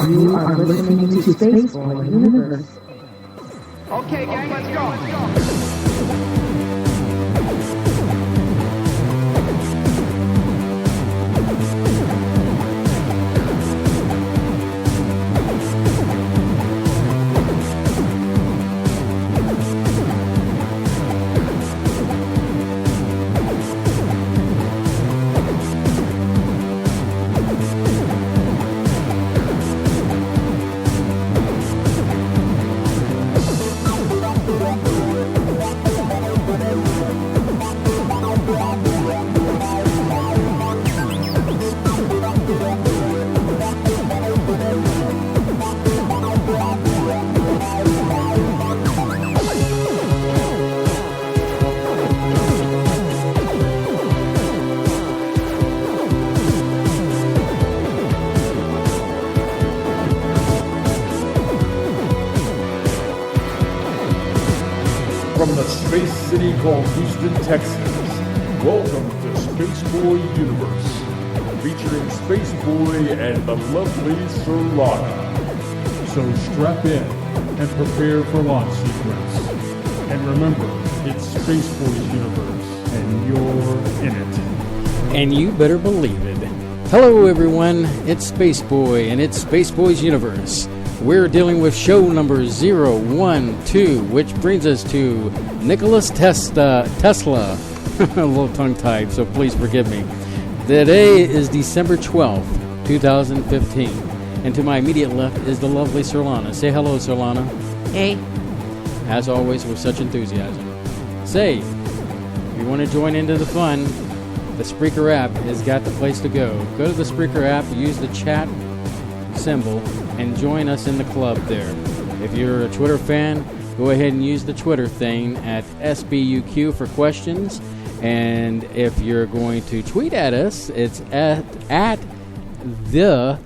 You are listening to Spaceboy Universe. Okay, gang, let's go. From the space city called Houston, Texas, welcome to Spaceboy Universe, featuring Spaceboy and the lovely Surlana. So strap in and prepare for launch sequence. And remember, it's Spaceboy's Universe, and you're in it. And you better believe it. Hello, everyone. It's Spaceboy, and it's Spaceboy's Universe. We're dealing with show number 012, which brings us to Nicholas Tesla. A little tongue-tied, so please forgive me. Today is December 12th, 2015. And to my immediate left is the lovely Surlana. Say hello, Surlana. Hey. As always, with such enthusiasm. Say, if you want to join into the fun, the Spreaker app has got the place to go. Go to the Spreaker app, use the chat symbol, and join us in the club there. If you're a Twitter fan, go ahead and use the Twitter thing at SBUQ for questions. And if you're going to tweet at us, it's at the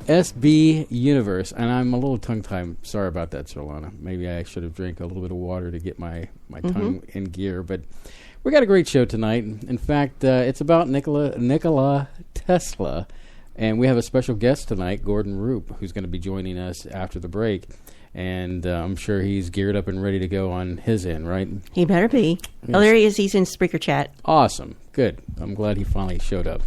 SB Universe. And I'm a little tongue-tied. Sorry about that, Surlana. Maybe I should have drank a little bit of water to get my tongue in gear. But we got a great show tonight. In fact, it's about Nikola Tesla. And we have a special guest tonight, Gordon Rupe, who's going to be joining us after the break. And I'm sure he's geared up and ready to go on his end, right? He better be. Yes. Oh, there he is. He's in Spreaker chat. Awesome. Good. I'm glad he finally showed up.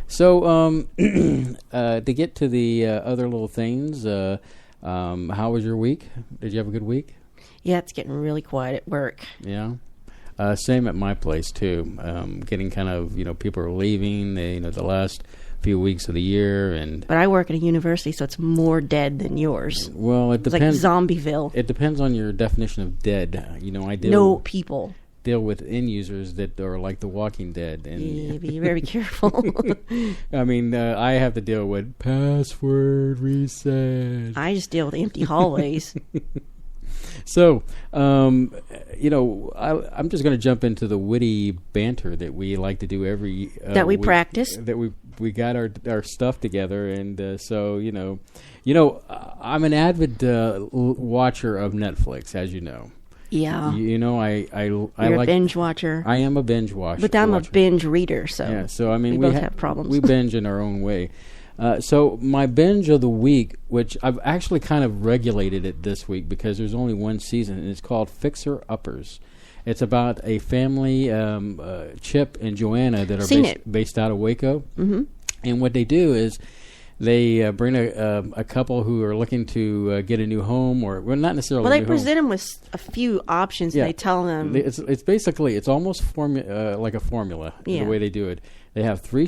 So to get to the other little things, how was your week? Did you have a good week? Yeah, it's getting really quiet at work. Yeah. Same at my place, too. Getting kind of, people are leaving. The last few weeks of the year, but I work at a university, so it's more dead than yours. Well, it depends. It's like Zombieville. It depends on your definition of dead. I deal with end users that are like The Walking Dead, and yeah, be very careful. I mean, I have to deal with password reset. I just deal with empty hallways. So, I'm just going to jump into the witty banter that we like to do every that we practice. That we got our stuff together, and so I'm an avid watcher of Netflix, as you know. Yeah. You're a binge watcher. I am a binge watcher. But I'm a binge reader, so yeah. So I mean, we both have problems. We binge in our own way. So my binge of the week, which I've actually kind of regulated it this week because there's only one season, and it's called Fixer Uppers. It's about a family, Chip and Joanna, that are based out of Waco. Mm-hmm. And what they do is they bring a couple who are looking to get a new home, or not necessarily. Well, they present them with a few options. Yeah. And they tell them it's basically almost like a formula. The way they do it. They have 3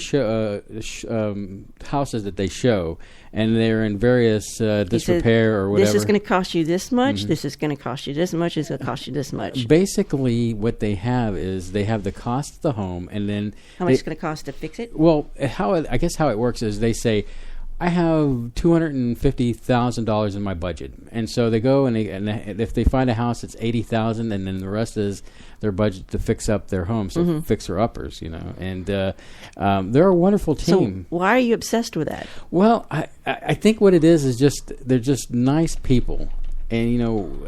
houses that they show, and they're in various disrepair or whatever. This is going to cost you this much. Mm-hmm. This is going to cost you this much. It's going to cost you this much. Basically, what they have is they have the cost of the home, and then how much it's going to cost to fix it. Well, I guess how it works is they say, I have $250,000 in my budget, and so they go and if they find a house that's $80,000, and then the rest is their budget to fix up their home, so fixer uppers, and they're a wonderful team. So why are you obsessed with that? Well, I think what it is just they're just nice people, and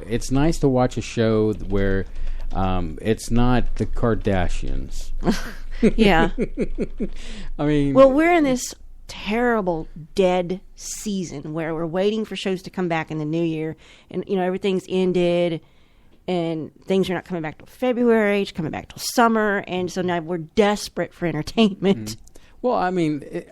it's nice to watch a show where it's not the Kardashians. Yeah, I mean, well, we're in this terrible dead season where we're waiting for shows to come back in the new year, and everything's ended, and things are not coming back till February. It's coming back till summer, and so now we're desperate for entertainment. Well, I mean,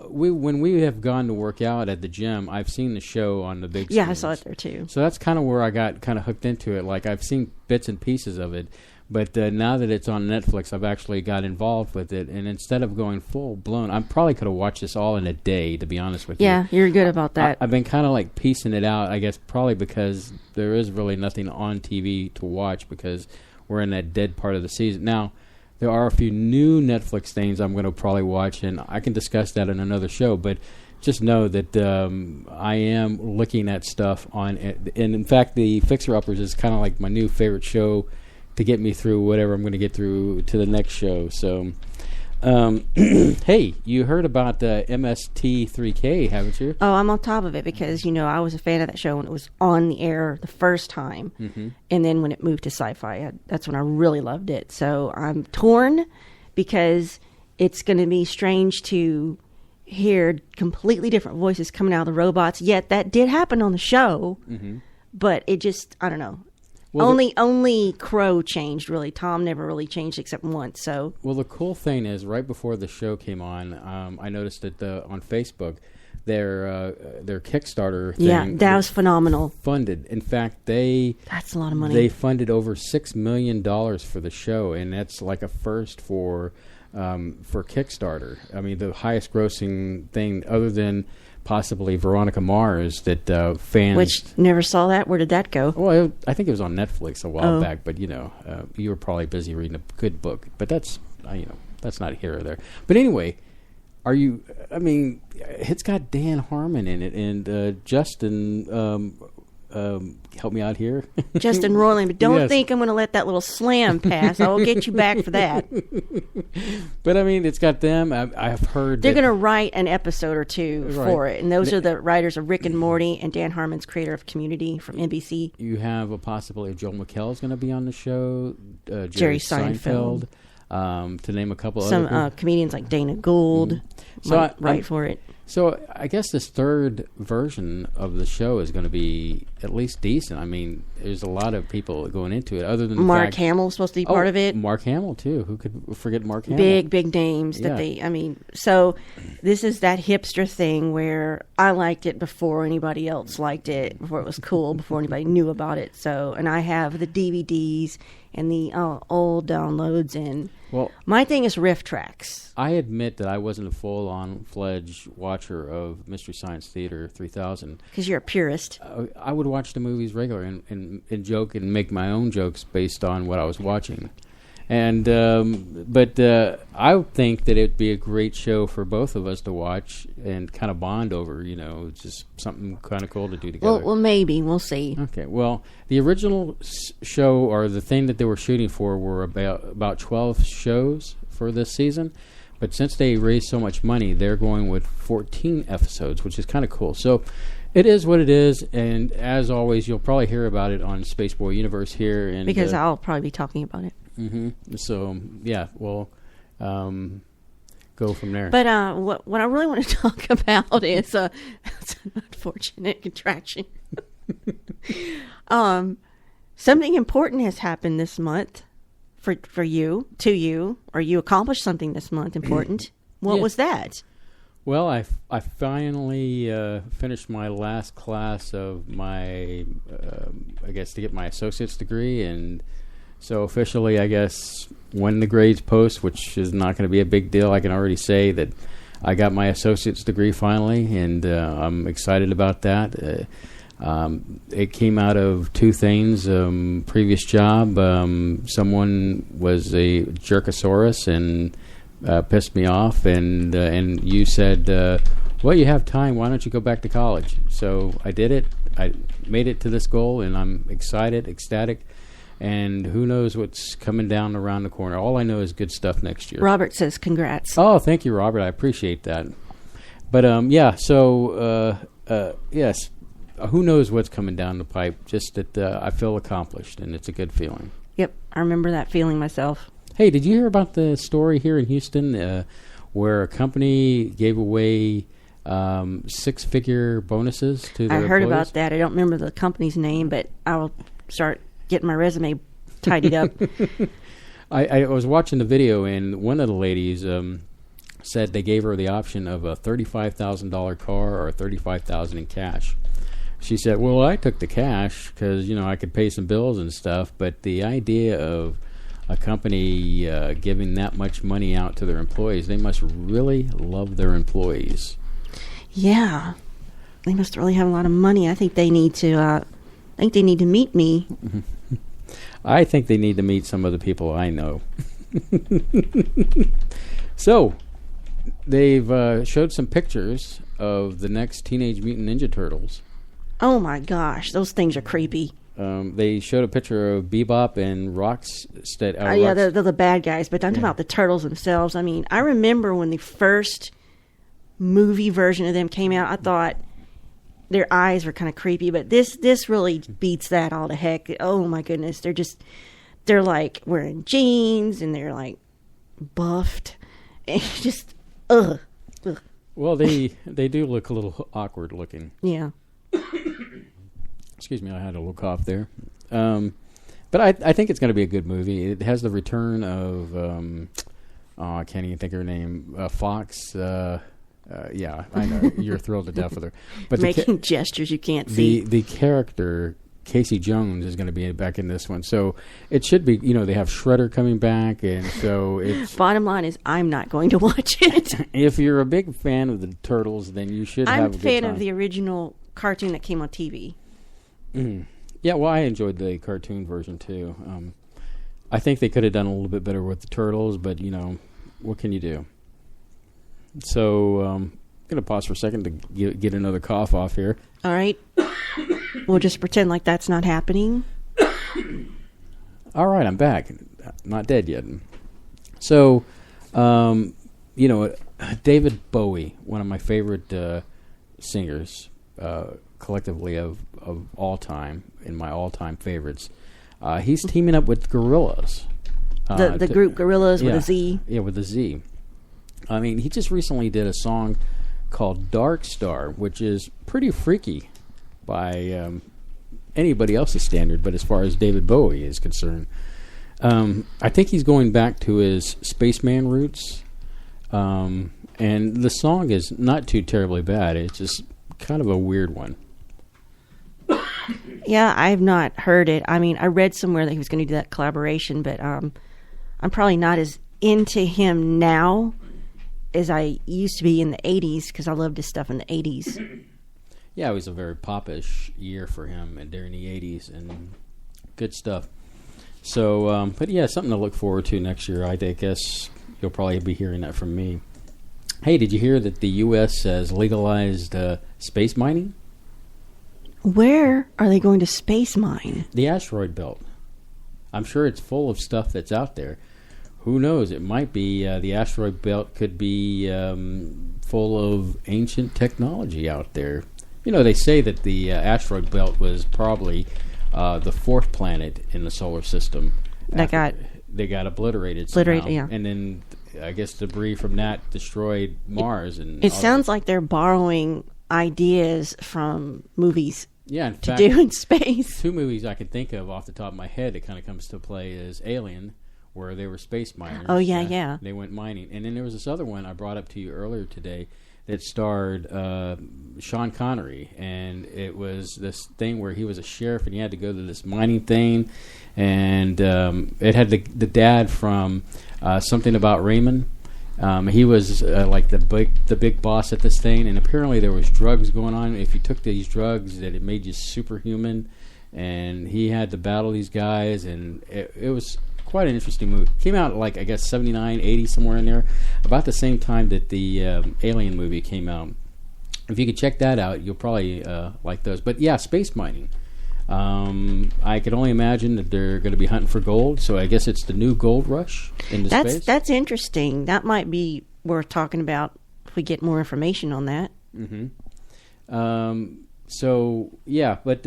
when we have gone to work out at the gym, I've seen the show on the big screen. Yeah, I saw it there too. So that's kind of where I got kind of hooked into it. Like, I've seen bits and pieces of it, but now that it's on Netflix, I've actually got involved with it. And instead of going full blown, I probably could have watched this all in a day, to be honest with you. Yeah, you're good about that. I've been kind of like piecing it out, I guess, probably because there is really nothing on TV to watch because we're in that dead part of the season. Now, there are a few new Netflix things I'm going to probably watch, and I can discuss that in another show. But just know that I am looking at stuff on, and in fact, the Fixer Uppers is kind of like my new favorite show to get me through whatever I'm going to get through to the next show. So, hey, you heard about MST3K, haven't you? Oh, I'm on top of it because, I was a fan of that show when it was on the air the first time. Mm-hmm. And then when it moved to Sci-Fi, that's when I really loved it. So I'm torn because it's going to be strange to hear completely different voices coming out of the robots. Yet that did happen on the show. Mm-hmm. But it just, I don't know. Well, only Crow changed, really. Tom never really changed except once. So, well, the cool thing is, right before the show came on, I noticed that on Facebook, their Kickstarter thing, that was phenomenal. Funded. In fact, that's a lot of money. They funded over $6 million for the show, and that's like a first for Kickstarter. I mean, the highest grossing thing, other than possibly Veronica Mars, that fans... Which, never saw that. Where did that go? Well, I think it was on Netflix a while back, but, you were probably busy reading a good book. But that's, that's not here or there. But anyway, it's got Dan Harmon in it, and Justin... help me out here. Justin Roiland, but don't think I'm going to let that little slam pass. I will get you back for that. But it's got them. I've heard they're going to write an episode or two for it, and those are the writers of Rick and Morty, and Dan Harmon's creator of Community from NBC. You have a possibility of Joel McHale is going to be on the show. Jerry Seinfeld. To name a couple some other comedians like Dana Gould might write for it. So I guess this third version of the show is going to be at least decent. I mean, there's a lot of people going into it. Other than Mark Hamill's supposed to be part of it. Mark Hamill too. Who could forget Mark Hamill? Big names that they. I mean, so this is that hipster thing where I liked it before anybody else liked it, before it was cool, before anybody knew about it. So, and I have the DVDs and the old downloads, and my thing is riff tracks. I admit that I wasn't a full-on-fledged watcher of Mystery Science Theater 3000. Because you're a purist. I would watch the movies regularly and joke and make my own jokes based on what I was watching. And but I think that it'd be a great show for both of us to watch and kind of bond over. Just something kind of cool to do together. Well, maybe we'll see. Okay. Well, the original show, or the thing that they were shooting for, were about 12 shows for this season. But since they raised so much money, they're going with 14 episodes, which is kind of cool. So it is what it is, and as always, you'll probably hear about it on Spaceboy Universe here. And because I'll probably be talking about it. Mm-hmm. So, yeah, we'll go from there. But what I really want to talk about is it's an unfortunate contraction. Something important has happened this month for you, to you, or you accomplished something this month important. What was that? Well, I finally finished my last class of my, I guess, to get my associate's degree, and so officially, I guess, when the grades post, which is not going to be a big deal, I can already say that I got my associate's degree finally, and I'm excited about that. It came out of two things. Previous job, someone was a jerkosaurus and pissed me off, and you said, well, you have time, why don't you go back to college? So I did it. I made it to this goal, and I'm excited, ecstatic. And who knows what's coming down around the corner. All I know is good stuff next year. Robert says congrats. Oh, thank you, Robert. I appreciate that. But, yes, who knows what's coming down the pipe. Just that I feel accomplished, and it's a good feeling. Yep, I remember that feeling myself. Hey, did you hear about the story here in Houston where a company gave away 6-figure bonuses to their I heard employees. about that. I don't remember the company's name, but I'll start getting my resume tidied up. I was watching the video, and one of the ladies said they gave her the option of a $35,000 car or $35,000 in cash. She said, well, I took the cash because, I could pay some bills and stuff, but the idea of a company giving that much money out to their employees, they must really love their employees. Yeah. They must really have a lot of money. I think they need to meet me. I think they need to meet some of the people I know. So, they've showed some pictures of the next Teenage Mutant Ninja Turtles. Oh my gosh, those things are creepy. They showed a picture of Bebop and Rocksteady. Yeah, they're the bad guys, but I'm talking about the turtles themselves. I mean, I remember when the first movie version of them came out, I thought their eyes were kind of creepy, but this really beats that all to heck. Oh my goodness, they're like wearing jeans and they're like buffed, and just ugh. Well, they do look a little awkward looking. Yeah. Excuse me, I had a little cough there. But I think it's going to be a good movie. It has the return of I can't even think of her name. Fox. Yeah, I know you're thrilled to death with her. But making gestures you can't see. The character Casey Jones is going to be back in this one, so it should be. They have Shredder coming back, and so it's. Bottom line is, I'm not going to watch it. If you're a big fan of the Turtles, then you should. I'm have a good fan time. of the original cartoon that came on TV. Mm. Yeah, well, I enjoyed the cartoon version too. I think they could have done a little bit better with the Turtles, but what can you do? So I'm going to pause for a second to get another cough off here. All right. We'll just pretend like that's not happening. All right, I'm back. Not dead yet. So, David Bowie, one of my favorite singers, collectively of all time, in my all-time favorites. He's teaming up with Gorillaz. The group Gorillaz with a Z. Yeah, with a Z. I mean, he just recently did a song called Dark Star, which is pretty freaky by anybody else's standard, but as far as David Bowie is concerned. I think he's going back to his spaceman roots. And the song is not too terribly bad. It's just kind of a weird one. Yeah, I've not heard it. I mean, I read somewhere that he was going to do that collaboration, but I'm probably not as into him now as I used to be in the 80s, because I loved his stuff in the 80s. Yeah, it was a very pop-ish year for him during the 80s, and good stuff. So, but yeah, something to look forward to next year. I guess you'll probably be hearing that from me. Hey, did you hear that the U.S. has legalized space mining? Where are they going to space mine? The asteroid belt. I'm sure it's full of stuff that's out there. Who knows? It might be the asteroid belt could be full of ancient technology out there. They say that the asteroid belt was probably the fourth planet in the solar system. They got obliterated somehow. Yeah. And then I guess debris from that destroyed Mars. It sounds like they're borrowing ideas from movies. Yeah, in fact, do in space. 2 movies I can think of off the top of my head that kind of comes to play is Alien, where they were space miners. Oh, yeah. They went mining. And then there was this other one I brought up to you earlier today that starred Sean Connery. And it was this thing where he was a sheriff and he had to go to this mining thing. And it had the dad from Something About Raymond. He was like the big boss at this thing, and apparently there was drugs going on. If you took these drugs, that it made you superhuman, and he had to battle these guys, and it was quite an interesting movie. Came out like, I guess, 79, 80, somewhere in there, about the same time that the Alien movie came out. If you could check that out, you'll probably like those. But yeah, space mining. I could only imagine that they're going to be hunting for gold, so I guess it's the new gold rush into space. That's interesting. That might be worth talking about if we get more information on that. Mm-hmm. So yeah, but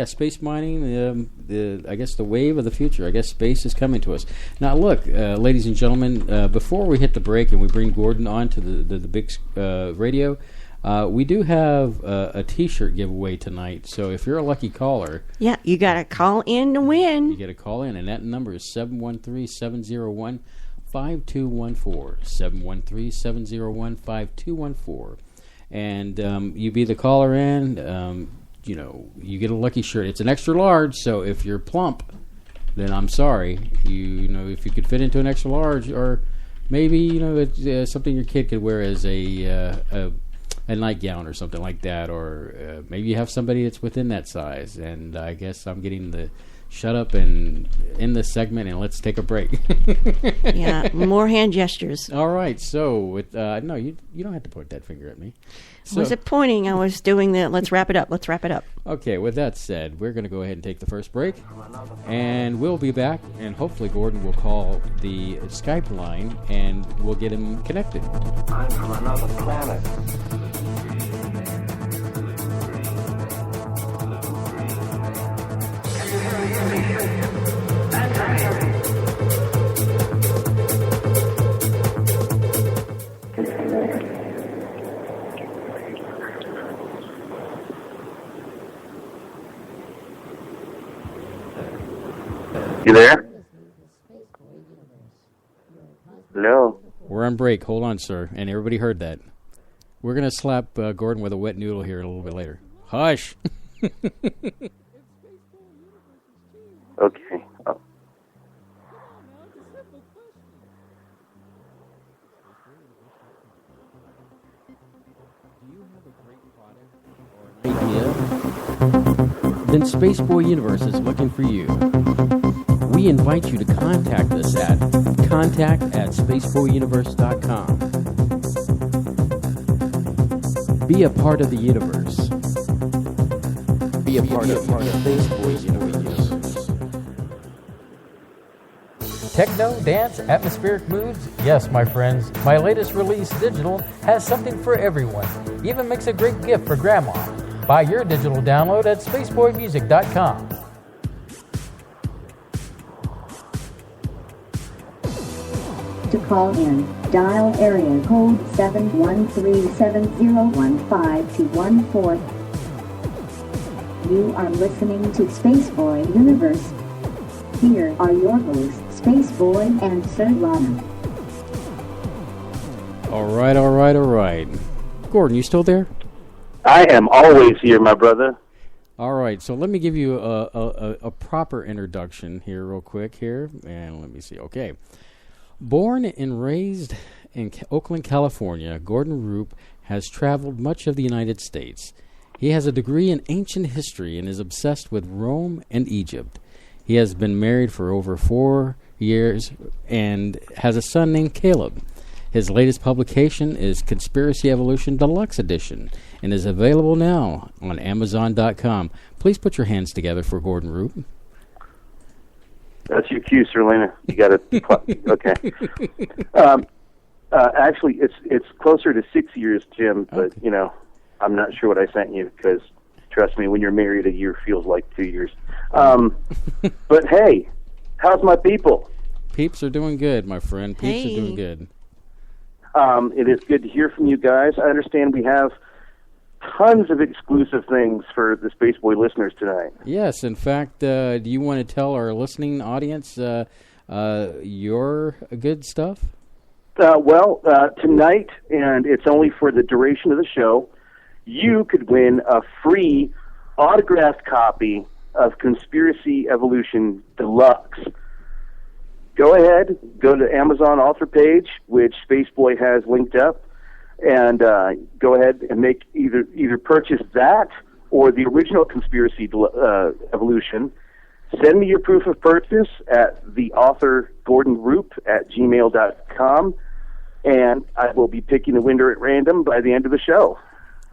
space mining. I guess the wave of the future. I guess space is coming to us. Now, look, ladies and gentlemen. Before we hit the break and we bring Gordon on to the big radio, we do have a T-shirt giveaway tonight. So if you're a lucky caller, yeah, you got to call in to win. You get a call in, and that number is 713-701-5214. 713-701-5214. And you be the caller in, you get a lucky shirt. It's an extra large, so if you're plump, then I'm sorry. If you could fit into an extra large, or maybe, it's something your kid could wear as a nightgown or something like that, or maybe you have somebody that's within that size. And I guess I'm getting the shut up and end this segment, and let's take a break. Yeah, more hand gestures. All right, so no, you don't have to point that finger at me. So, I wasn't pointing. I was doing the let's wrap it up. Let's wrap it up. Okay, with that said, we're going to go ahead and take the first break, and we'll be back, and hopefully Gordon will call the Skype line, and we'll get him connected. I'm from another planet. You there? Hello? We're on break. Hold on, sir. And everybody heard that. We're going to slap Gordon with a wet noodle here a little bit later. Hush! Okay. Oh. Idea? Then Spaceboy Universe is looking for you. We invite you to contact us at contact@spaceboyuniverse.com. Be a part of the universe. Be a part of Spaceboy Universe. Techno, dance, atmospheric moods? Yes, my friends. My latest release, Digital, has something for everyone. Even makes a great gift for Grandma. Buy your digital download at spaceboymusic.com. To call in, dial area code 713-701-5214. You are listening to Spaceboy Universe. Here are your hosts, Spaceboy and Surlana. All right. Gordon, you still there? I am always here, my brother. All right, so let me give you a proper introduction here real quick here, and let me see. Okay. Born and raised in Oakland, California, Gordon Rupe has traveled much of the United States. He has a degree in ancient history and is obsessed with Rome and Egypt. He has been married for over 4 years and has a son named Caleb. His latest publication is Conspiracy Evolution Deluxe Edition and is available now on Amazon.com. Please put your hands together for Gordon Rupe. That's your cue, Surlana. You got to. Okay. Actually, it's closer to 6 years, Jim. But Okay. I'm not sure what I sent you because, trust me, when you're married, a year feels like 2 years. But hey, how's my people? Peeps are doing good, my friend. Peeps are doing good. It is good to hear from you guys. I understand we have tons of exclusive things for the Spaceboy listeners tonight. Yes, in fact, do you want to tell our listening audience your good stuff? Tonight, and it's only for the duration of the show, you could win a free autographed copy of Conspiracy Evolution Deluxe. Go ahead, go to Amazon author page, which Spaceboy has linked up, and go ahead and make either purchase that or the original Conspiracy Evolution. Send me your proof of purchase at the author Gordon Rupe at gmail.com, and I will be picking the winner at random by the end of the show.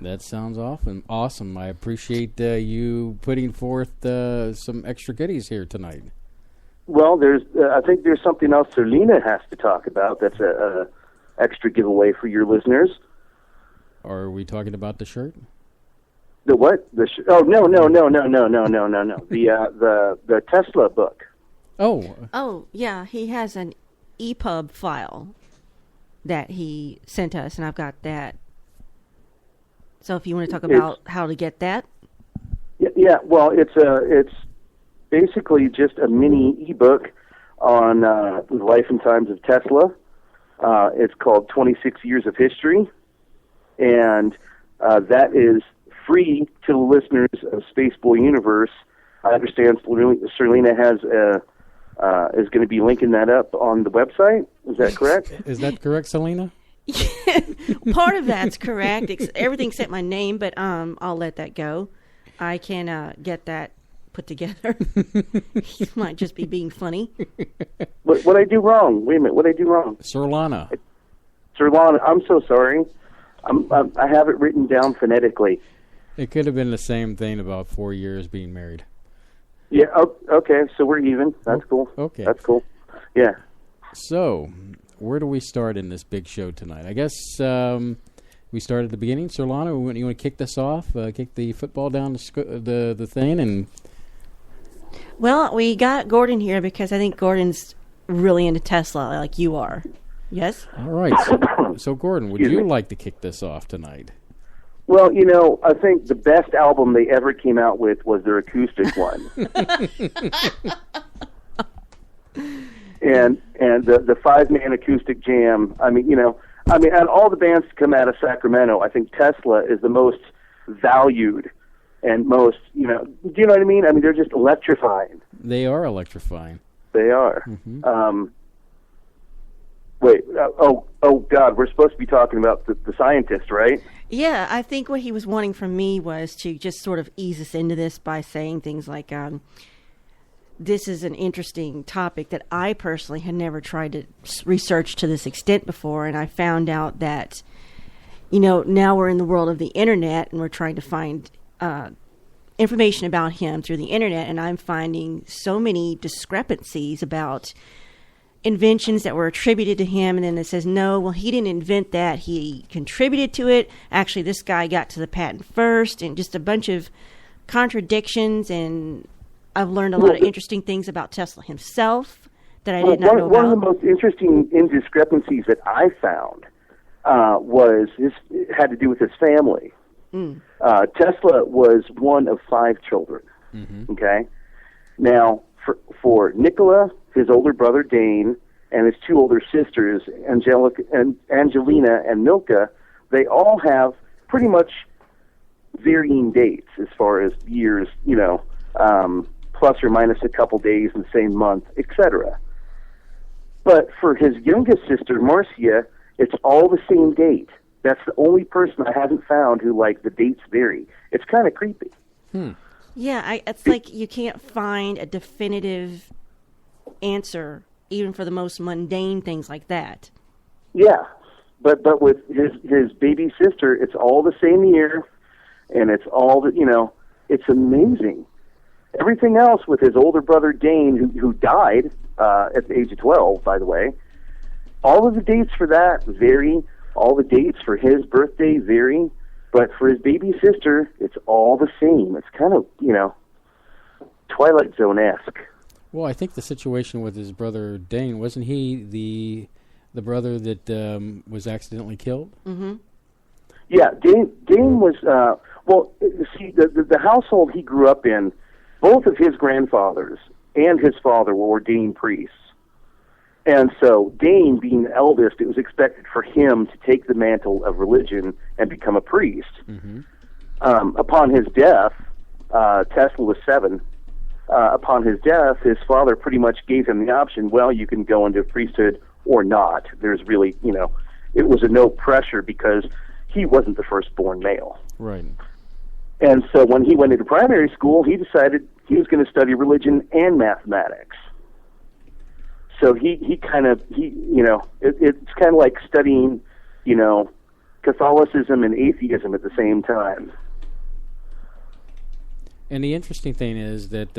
That sounds awesome. I appreciate you putting forth some extra goodies here tonight. Well, I think there's something else Surlana has to talk about. That's a extra giveaway for your listeners. Are we talking about the shirt? The what? Oh, no. The Tesla book. Oh, yeah. He has an EPUB file that he sent us, and I've got that. So if you want to talk about how to get that. Yeah. Well, it's basically just a mini ebook on the life and times of Tesla. It's called 26 Years of History, and that is free to the listeners of Spaceboy Universe. I understand Surlana is going to be linking that up on the website. Is that correct? Is that correct, Selena? Part of that's correct. Everything except my name, but I'll let that go. I can get that put together. He might just be being funny. What I do wrong? Wait a minute. What I do wrong? Surlana. I'm so sorry. I have it written down phonetically. It could have been the same thing about 4 years being married. Yeah. Okay. So we're even. That's cool. Okay. That's cool. Yeah. So, where do we start in this big show tonight? I guess we start at the beginning. Surlana, you want to kick this off? Kick the football down the thing and. Well, we got Gordon here because I think Gordon's really into Tesla, like you are. Yes. All right. So Gordon, would you like to kick this off tonight? Well, I think the best album they ever came out with was their acoustic one. and the 5-man acoustic jam. I mean, and all the bands that come out of Sacramento, I think Tesla is the most valued and most, do you know what I mean? I mean, they're just electrifying. They are electrifying. They are. Mm-hmm. Wait, oh God, we're supposed to be talking about the scientist, right? Yeah, I think what he was wanting from me was to just sort of ease us into this by saying things like, this is an interesting topic that I personally had never tried to research to this extent before, and I found out that, now we're in the world of the internet, and we're trying to find information about him through the internet, and I'm finding so many discrepancies about inventions that were attributed to him, and then it says, no, well, he didn't invent that, he contributed to it. Actually, this guy got to the patent first, and just a bunch of contradictions, and I've learned a lot of interesting things about Tesla himself that I did not know about. One of the most interesting indiscrepancies that I found had to do with his family. Tesla was one of 5 children. Mm-hmm. Okay? Now, for Nikola, his older brother Dane, and his 2 older sisters, Angelina and Milka, they all have pretty much varying dates as far as years, plus or minus a couple days in the same month, etc. But for his youngest sister, Marcia, it's all the same date. That's the only person I haven't found who, the dates vary. It's kind of creepy. Yeah, it's like you can't find a definitive answer, even for the most mundane things like that. Yeah, but with his baby sister, it's all the same year, and it's all it's amazing. Everything else with his older brother Dane, who died at the age of 12, by the way, all of the dates for that vary. All the dates for his birthday vary. But for his baby sister, it's all the same. It's kind of, Twilight Zone-esque. Well, I think the situation with his brother Dane, wasn't he the brother that was accidentally killed? Mm-hmm. Yeah, Dane was, the household he grew up in, both of his grandfathers and his father were ordained priests. And so Dane, being the eldest, it was expected for him to take the mantle of religion and become a priest. Mm-hmm. Upon his death, Tesla was 7. Upon his death, his father pretty much gave him the option, well, you can go into priesthood or not. There's really, it was a no pressure because he wasn't the firstborn male. Right. And so when he went into primary school, he decided he was going to study religion and mathematics. So it's kind of like studying, Catholicism and atheism at the same time. And the interesting thing is that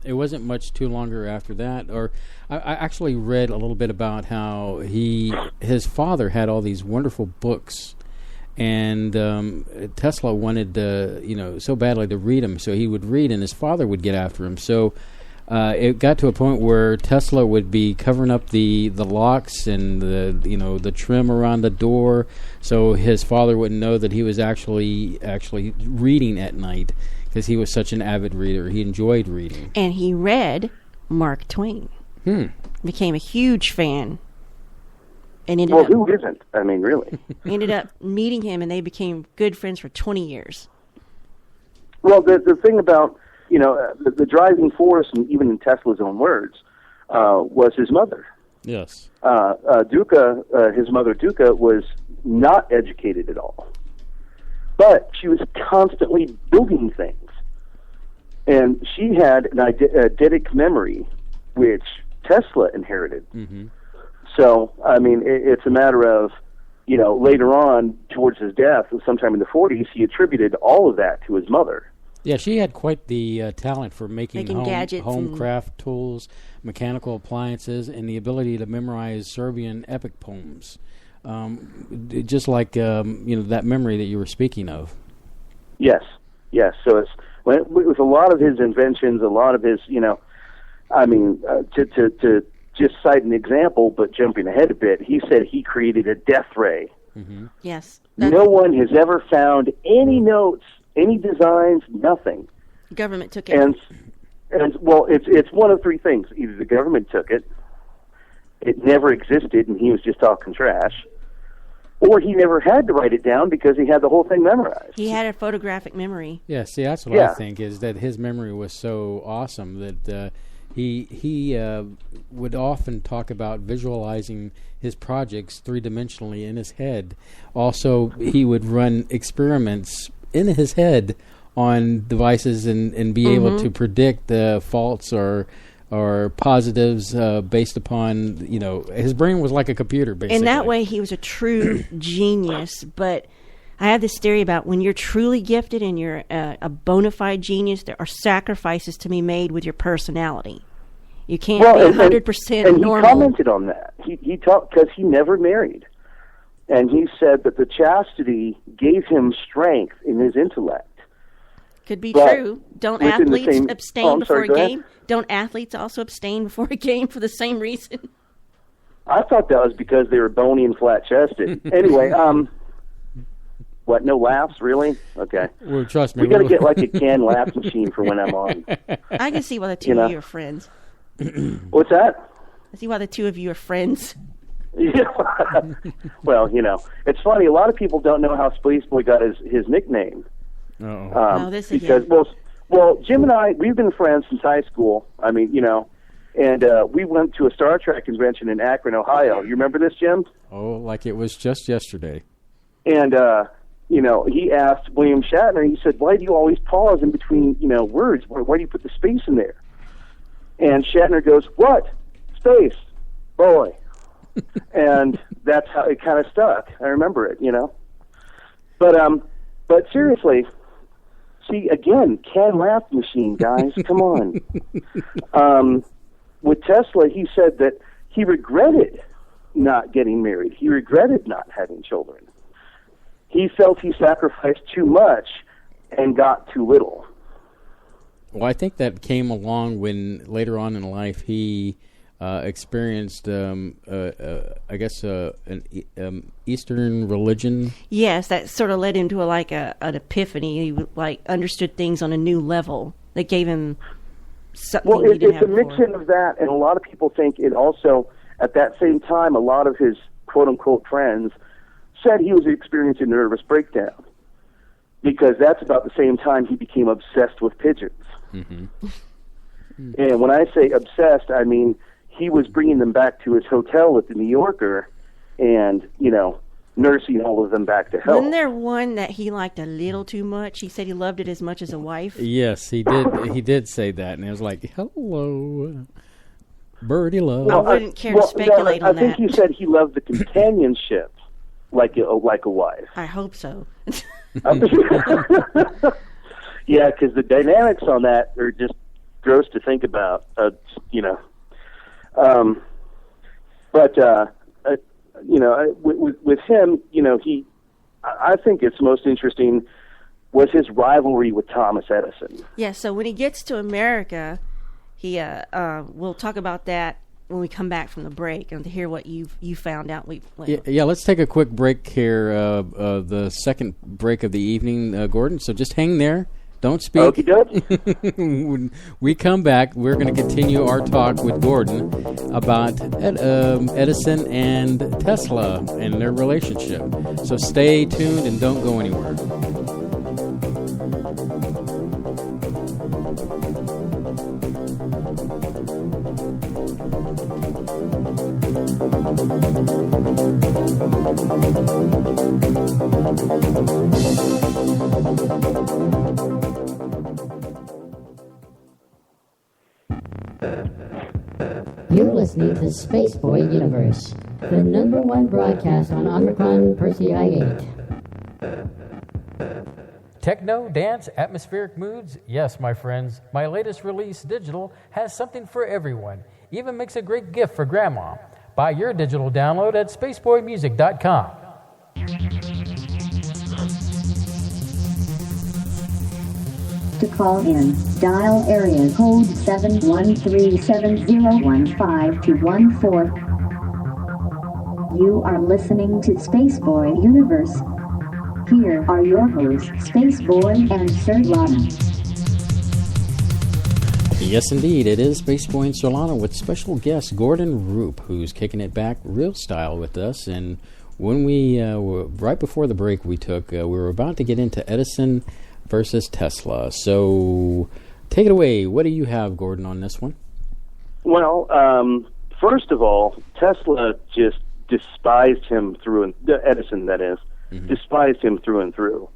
it wasn't much too longer after that, or I actually read a little bit about how his father had all these wonderful books, And Tesla wanted, so badly to read them, so he would read, and his father would get after him. So it got to a point where Tesla would be covering up the locks and the trim around the door, so his father wouldn't know that he was actually reading at night, because he was such an avid reader. He enjoyed reading, and he read Mark Twain. Became a huge fan. And who isn't? I mean, really. Ended up meeting him, and they became good friends for 20 years. Well, the thing about, the driving force, and even in Tesla's own words, was his mother. Yes. His mother, Duca, was not educated at all. But she was constantly building things. And she had an eidetic memory, which Tesla inherited. Mm-hmm. So, I mean, it's a matter of, later on, towards his death, sometime in the 40s, he attributed all of that to his mother. Yeah, she had quite the talent for making gadgets, home craft tools, mechanical appliances, and the ability to memorize Serbian epic poems. Just like, that memory that you were speaking of. Yes. So it's with a lot of his inventions, a lot of his, to just cite an example, but jumping ahead a bit, he said he created a death ray. Mm-hmm. Yes. No one has ever found any notes, any designs, nothing. The government took it. And it's one of three things. Either the government took it, it never existed, and he was just talking trash, or he never had to write it down because he had the whole thing memorized. He had a photographic memory. Yeah, see, that's what I think, is that his memory was so awesome that he would often talk about visualizing his projects three-dimensionally in his head. Also, he would run experiments in his head on devices and be able to predict the faults or positives based upon, his brain was like a computer, basically. In that way, he was a true genius. But I have this theory about when you're truly gifted and you're a bona fide genius, there are sacrifices to be made with your personality. You can't be 100% and normal. He commented on that. He talked because he never married. And he said that the chastity gave him strength in his intellect. Could be true. Don't athletes abstain before a game? Ahead. Don't athletes also abstain before a game for the same reason? I thought that was because they were bony and flat-chested. Anyway, what, no laughs, really? Okay. Well, trust me. We got to get like a canned laugh machine for when I'm on. I can see why the two of you are friends. What's that? I see why the two of you are friends. Yeah. Well, it's funny. A lot of people don't know how Spaceboy got his nickname. This because, again. well, Jim and I, we've been friends since high school. I mean, and we went to a Star Trek convention in Akron, Ohio. You remember this, Jim? Oh, like it was just yesterday. And, he asked William Shatner, he said, why do you always pause in between, words? Why do you put the space in there? And Shatner goes, what? Space. Boy. And that's how it kind of stuck. I remember it, But seriously, see, again, canned laugh machine, guys. Come on. With Tesla, he said that he regretted not getting married. He regretted not having children. He felt he sacrificed too much and got too little. Well, I think that came along when later on in life he experienced, an Eastern religion. Yes, that sort of led him to an epiphany. He understood things on a new level that gave him something he didn't have before. It's a mix-in of that, and a lot of people think it also, at that same time, a lot of his quote-unquote friends said he was experiencing a nervous breakdown, because that's about the same time he became obsessed with pigeons. Mm-hmm. And when I say obsessed, I mean he was bringing them back to his hotel at the New Yorker and, nursing all of them back to health. Wasn't there one that he liked a little too much? He said he loved it as much as a wife. Yes, he did. He did say that, and it was like, hello, birdie love. I wouldn't care to speculate on that. I think he said he loved the companionship like a wife. I hope so. Yeah, because the dynamics on that are just gross to think about, But with him, I think it's most interesting was his rivalry with Thomas Edison. Yeah, so when he gets to America, we'll talk about that when we come back from the break and to hear what you found out. Yeah, let's take a quick break here, the second break of the evening, Gordon. So just hang there. Don't speak. Okie doke. When we come back, we're going to continue our talk with Gordon about Edison and Tesla and their relationship. So stay tuned and don't go anywhere. You're listening to Spaceboy Universe, the #1 broadcast on Omicron Persei 8. Techno, dance, atmospheric moods? Yes, my friends. My latest release, digital, has something for everyone. Even makes a great gift for Grandma. Buy your digital download at spaceboymusic.com. To call in, dial area code 713-7015-214. You are listening to Spaceboy Universe. Here are your hosts, Spaceboy and Surlana. Yes, indeed. It is Spaceboy and Surlana with special guest Gordon Rupe, who's kicking it back real style with us. And when we were right before the break we took, we were about to get into Edison versus Tesla. So take it away. What do you have, Gordon, on this one? Well, first of all, Tesla just despised him through and Edison, that is, despised him through and through.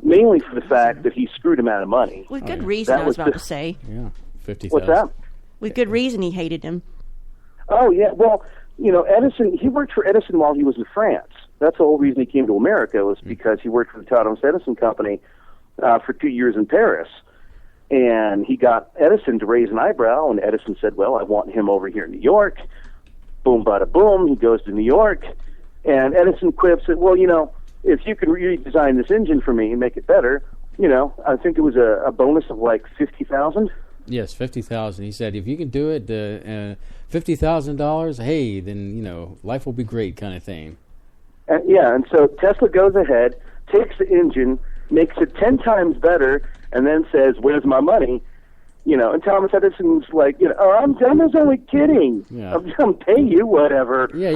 Mainly for the fact that he screwed him out of money. With good reason, I was about to say. Yeah, 50,000. What's that? With good reason he hated him. Oh, yeah. Well, Edison, he worked for Edison while he was in France. That's the whole reason he came to America, was because he worked for the Thomas Edison Company for 2 years in Paris. And he got Edison to raise an eyebrow, and Edison said, well, I want him over here in New York. Boom, bada boom. He goes to New York. And Edison quips that, well, if you could redesign this engine for me and make it better, I think it was a bonus of like $50,000. Yes, $50,000. He said, if you can do it, $50,000, hey, then, life will be great kind of thing. And so Tesla goes ahead, takes the engine, makes it 10 times better, and then says, where's my money? And Thomas Edison's like, I was only kidding. Yeah. I'm going to pay you whatever. Yeah,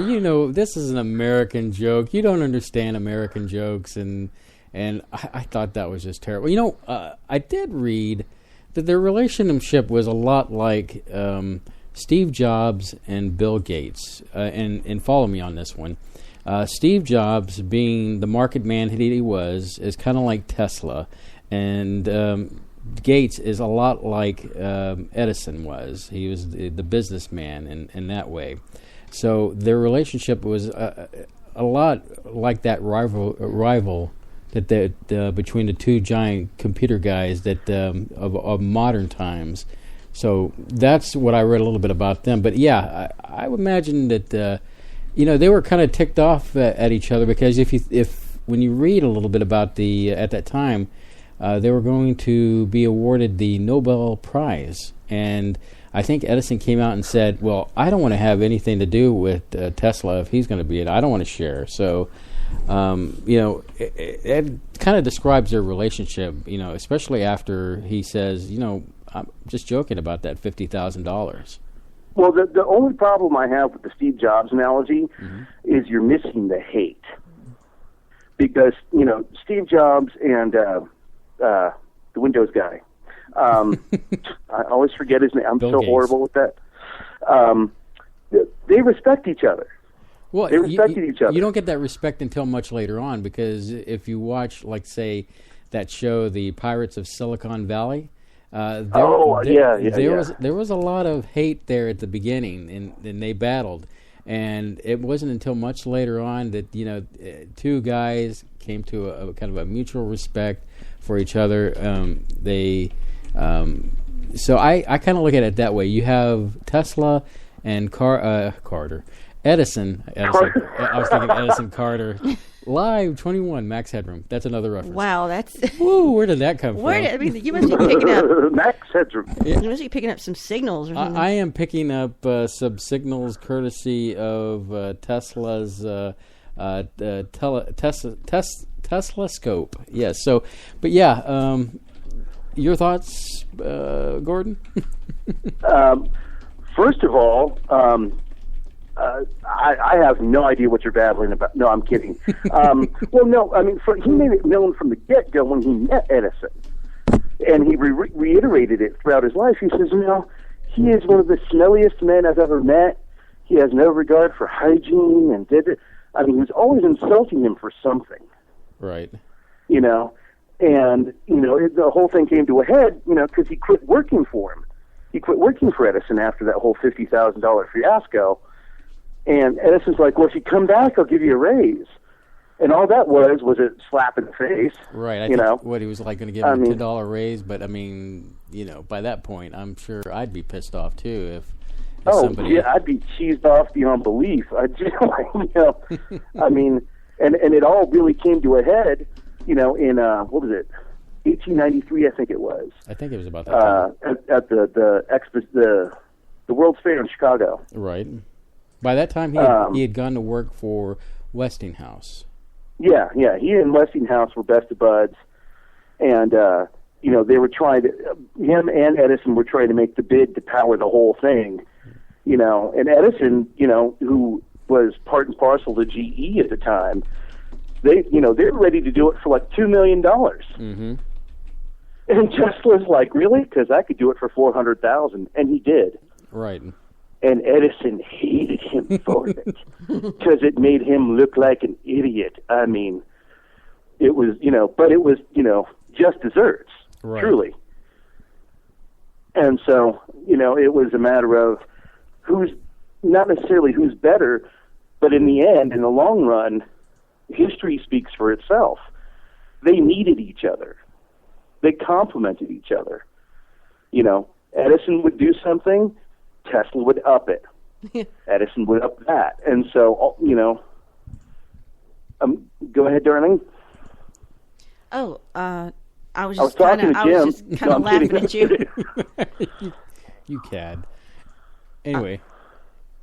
this is an American joke. You don't understand American jokes, and I thought that was just terrible. I did read that their relationship was a lot like Steve Jobs and Bill Gates, and follow me on this one. Steve Jobs, being the market man that he was, is kind of like Tesla, and Gates is a lot like Edison was. He was the businessman in that way. So their relationship was a lot like that rival that between the two giant computer guys that of modern times. So that's what I read a little bit about them. But yeah, I would imagine that they were kind of ticked off at each other, because if when you read a little bit about at that time. They were going to be awarded the Nobel Prize, and I think Edison came out and said, well, I don't want to have anything to do with Tesla if he's going to be it. I don't want to share. So, it kind of describes their relationship, especially after he says, I'm just joking about that $50,000. Well, the only problem I have with the Steve Jobs analogy is you're missing the hate. Because, Steve Jobs and the Windows guy. I always forget his name. I'm Bill so Gates. horrible with that. They respect each other. Well, they respected each other. You don't get that respect until much later on, because if you watch, like, say, that show, The Pirates of Silicon Valley, there was a lot of hate there at the beginning, and they battled. And it wasn't until much later on that two guys came to a kind of a mutual respect for each other. So I kind of look at it that way. You have Tesla and Edison. I was thinking Edison Carter. Live 21, Max Headroom. That's another reference. Wow, that's... Woo, where did that come from? You must be picking up... Max Headroom. You must be picking up some signals or something. I am picking up some signals courtesy of Tesla's Tesla scope. Yes. So, but yeah, your thoughts, Gordon? First of all, I have no idea what you're babbling about. No, I'm kidding. Well, no, I mean, he made it known from the get-go when he met Edison, and he reiterated it throughout his life. He says, he is one of the smelliest men I've ever met. He has no regard for hygiene, and I mean, he was always insulting him for something. Right. And, the whole thing came to a head, because he quit working for him. He quit working for Edison after that whole $50,000 fiasco. And Edison's like, well, if you come back, I'll give you a raise. And all that was a slap in the face. Right. I think what he was like going to give him a $10 raise. But, I mean, by that point, I'm sure I'd be pissed off, too, if somebody... yeah, I'd be cheesed off beyond belief. I mean, and it all really came to a head, in, what was it, 1893, I think it was. I think it was about that time. At the World's Fair in Chicago. Right. By that time, he had gone to work for Westinghouse. Yeah. He and Westinghouse were best of buds, and they were trying to. Him and Edison were trying to make the bid to power the whole thing. And Edison, who was part and parcel to GE at the time, they were ready to do it for like $2 million. Mm-hmm. And Tesla's like, really? Because I could do it for $400,000, and he did. Right. And Edison hated him for it because it made him look like an idiot. I mean, it was, but it was, just desserts, right. Truly. And so, it was a matter of not necessarily who's better, but in the end, in the long run, history speaks for itself. They needed each other. They complemented each other. Edison would do something, Tesla would up it. Edison would up that. And so, go ahead, darling. Oh, I was just kind of laughing at you. You cad. Anyway.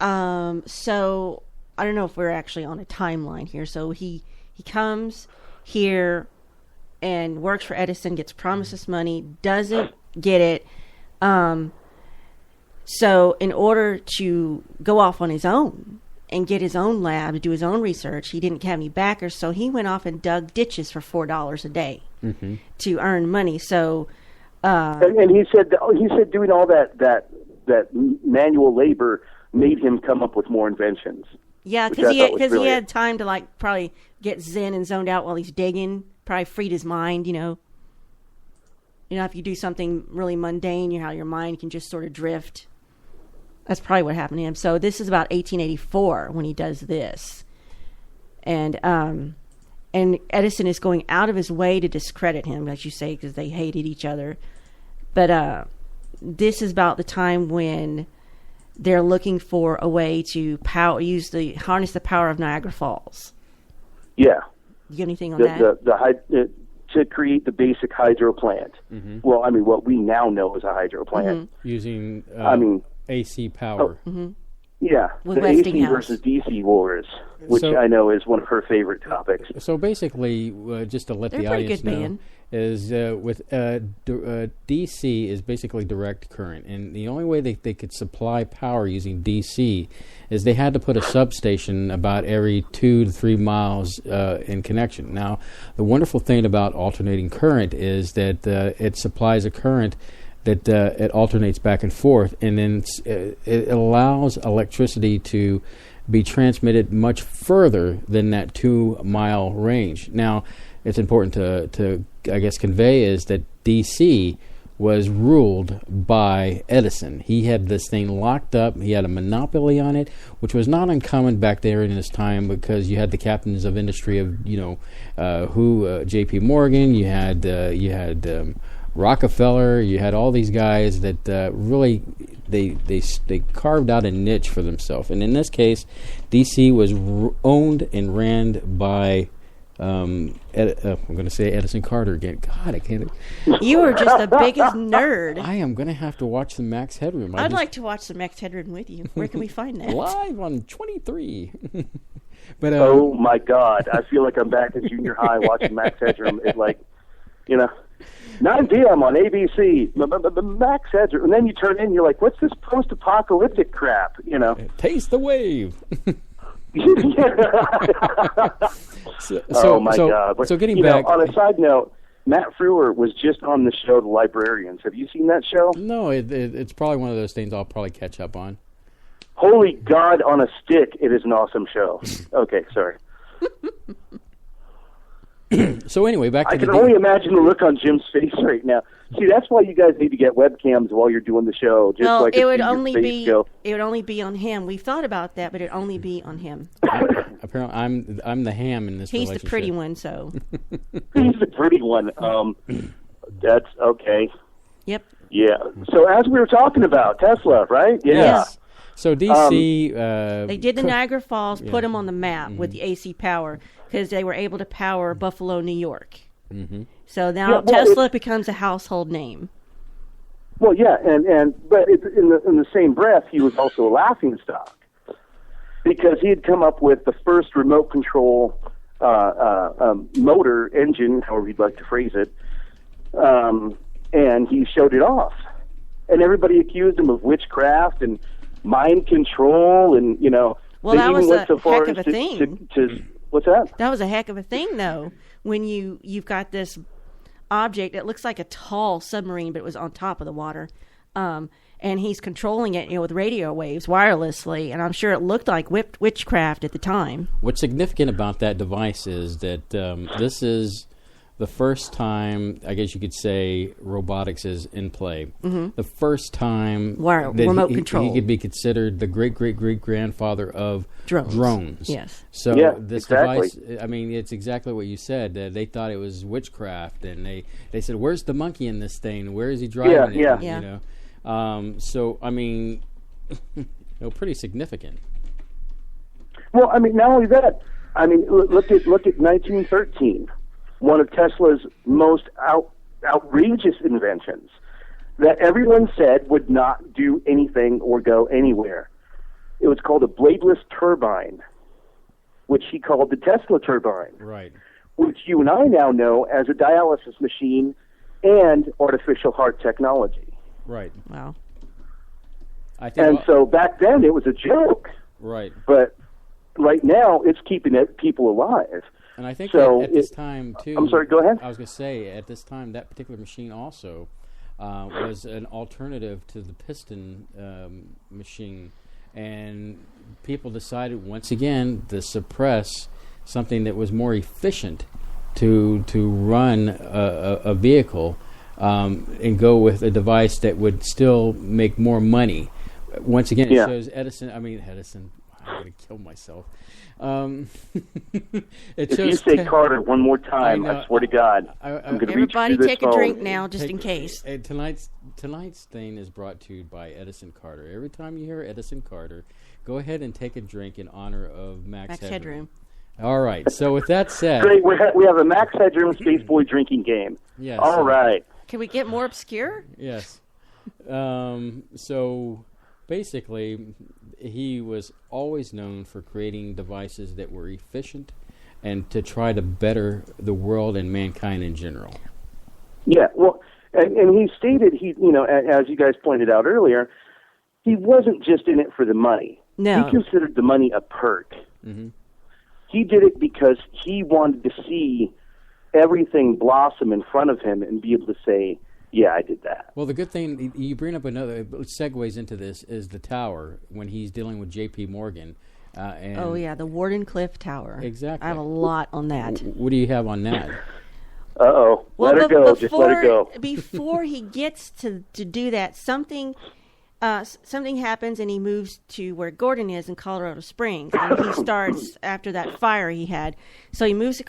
So I don't know if we're actually on a timeline here. So he comes here and works for Edison, gets promised this money, doesn't get it. So in order to go off on his own and get his own lab, do his own research, he didn't have any backers, so he went off and dug ditches for $4 a day to earn money. So, and he said doing all that manual labor made him come up with more inventions. Yeah, because he had time to probably get zen and zoned out while he's digging. Probably freed his mind. If you do something really mundane, how your mind can just sort of drift. That's probably what happened to him. So this is about 1884 when he does this. And Edison is going out of his way to discredit him, as you say, because they hated each other. But this is about the time when they're looking for a way to harness the power of Niagara Falls. Yeah. You got anything on that? To create the basic hydro plant. Mm-hmm. Well, I mean, what we now know as a hydro plant. Mm-hmm. Using AC power. Oh, mm-hmm. Yeah, with the AC Westinghouse versus DC wars, which I know is one of her favorite topics. So basically, just to let the audience know, is with DC is basically direct current, and the only way they could supply power using DC is they had to put a substation about every 2 to 3 miles in connection. Now, the wonderful thing about alternating current is that it supplies a current that it alternates back and forth, and then it allows electricity to be transmitted much further than that 2-mile range. Now, it's important to I guess convey is that DC was ruled by Edison. He had this thing locked up. He had a monopoly on it, which was not uncommon back there in his time because you had the captains of industry of J.P. Morgan. You had Rockefeller. You had all these guys that really they carved out a niche for themselves. And in this case, DC was owned and ran by I'm going to say Edison Carter again. God, I can't. You are just the biggest nerd. I am going to have to watch the Max Headroom. I'd like to watch the Max Headroom with you. Where can we find that? Live on 23. But oh my God, I feel like I'm back in junior high watching Max Headroom. It's like, 9 p.m. on ABC, Max Headroom. And then you turn in, you're like, what's this post-apocalyptic crap, Taste the wave. Oh my God. But, so getting back. On a side note, Matt Frewer was just on the show The Librarians. Have you seen that show? No, it's probably one of those things I'll probably catch up on. Holy God on a stick, it is an awesome show. Okay, sorry. So anyway, back to I the can only imagine the look on Jim's face right now. See, that's why you guys need to get webcams while you're doing the show. Just no, like it would only be on him. We've thought about that, but it'd only be on him. Apparently, I'm the ham in this He's relationship. the pretty one, so. He's the pretty one. That's okay. Yep. Yeah. So as we were talking about Tesla, right? Yeah. Yes. So DC, they did the Niagara Falls, put them on the map with the AC power because they were able to power Buffalo, New York. Mm-hmm. So now Tesla becomes a household name. Well, yeah, but in the same breath, he was also a laughingstock because he had come up with the first remote control motor engine, however you'd like to phrase it, and he showed it off, and everybody accused him of witchcraft and mind control, and Well, that was a heck of a thing. What's that? That was a heck of a thing, though. When you've got this object that looks like a tall submarine, but it was on top of the water, and he's controlling it, with radio waves wirelessly, and I'm sure it looked like witchcraft at the time. What's significant about that device is that this is the first time, I guess you could say, robotics is in play. Mm-hmm. The first time that remote control. He could be considered the great-great-great-grandfather of drones. Yes. So this device, I mean, it's exactly what you said. They thought it was witchcraft, and they said, "Where's the monkey in this thing? Where is he driving it?" Yeah. So I mean, pretty significant. Well, I mean, not only that. I mean, look at 1913. One of Tesla's most outrageous inventions that everyone said would not do anything or go anywhere. It was called a bladeless turbine, which he called the Tesla turbine. Right. Which you and I now know as a dialysis machine and artificial heart technology. Right. Wow. So back then it was a joke. Right. But right now it's keeping people alive. And I think at this time, too... I'm sorry, go ahead. I was going to say, at this time, that particular machine also was an alternative to the piston machine. And people decided, once again, to suppress something that was more efficient to run a vehicle and go with a device that would still make more money. Once again, it shows Edison... I'm going to kill myself. If you say Carter one more time, I swear to God, I'm going to reach through this Everybody take a phone. drink now, just in case. Tonight's thing is brought to you by Edison Carter. Every time you hear Edison Carter, go ahead and take a drink in honor of Max Headroom. All right. So with that said... Great. We have a Max Headroom Spaceboy drinking game. Yes. All right. Can we get more obscure? Yes. So basically... he was always known for creating devices that were efficient and to try to better the world and mankind in general. Yeah, well, and he stated, as you guys pointed out earlier, he wasn't just in it for the money. No. He considered the money a perk. Mm-hmm. He did it because he wanted to see everything blossom in front of him and be able to say, yeah, I did that. Well, the good thing, you bring up another, segues into this, is the tower when he's dealing with J.P. Morgan. The Wardenclyffe Tower. Exactly. I have a lot on that. What do you have on that? Uh-oh. Let her go. Just let her go. Before he gets to do that, something happens and he moves to where Gordon is in Colorado Springs. And he starts, after that fire he had, so he moves to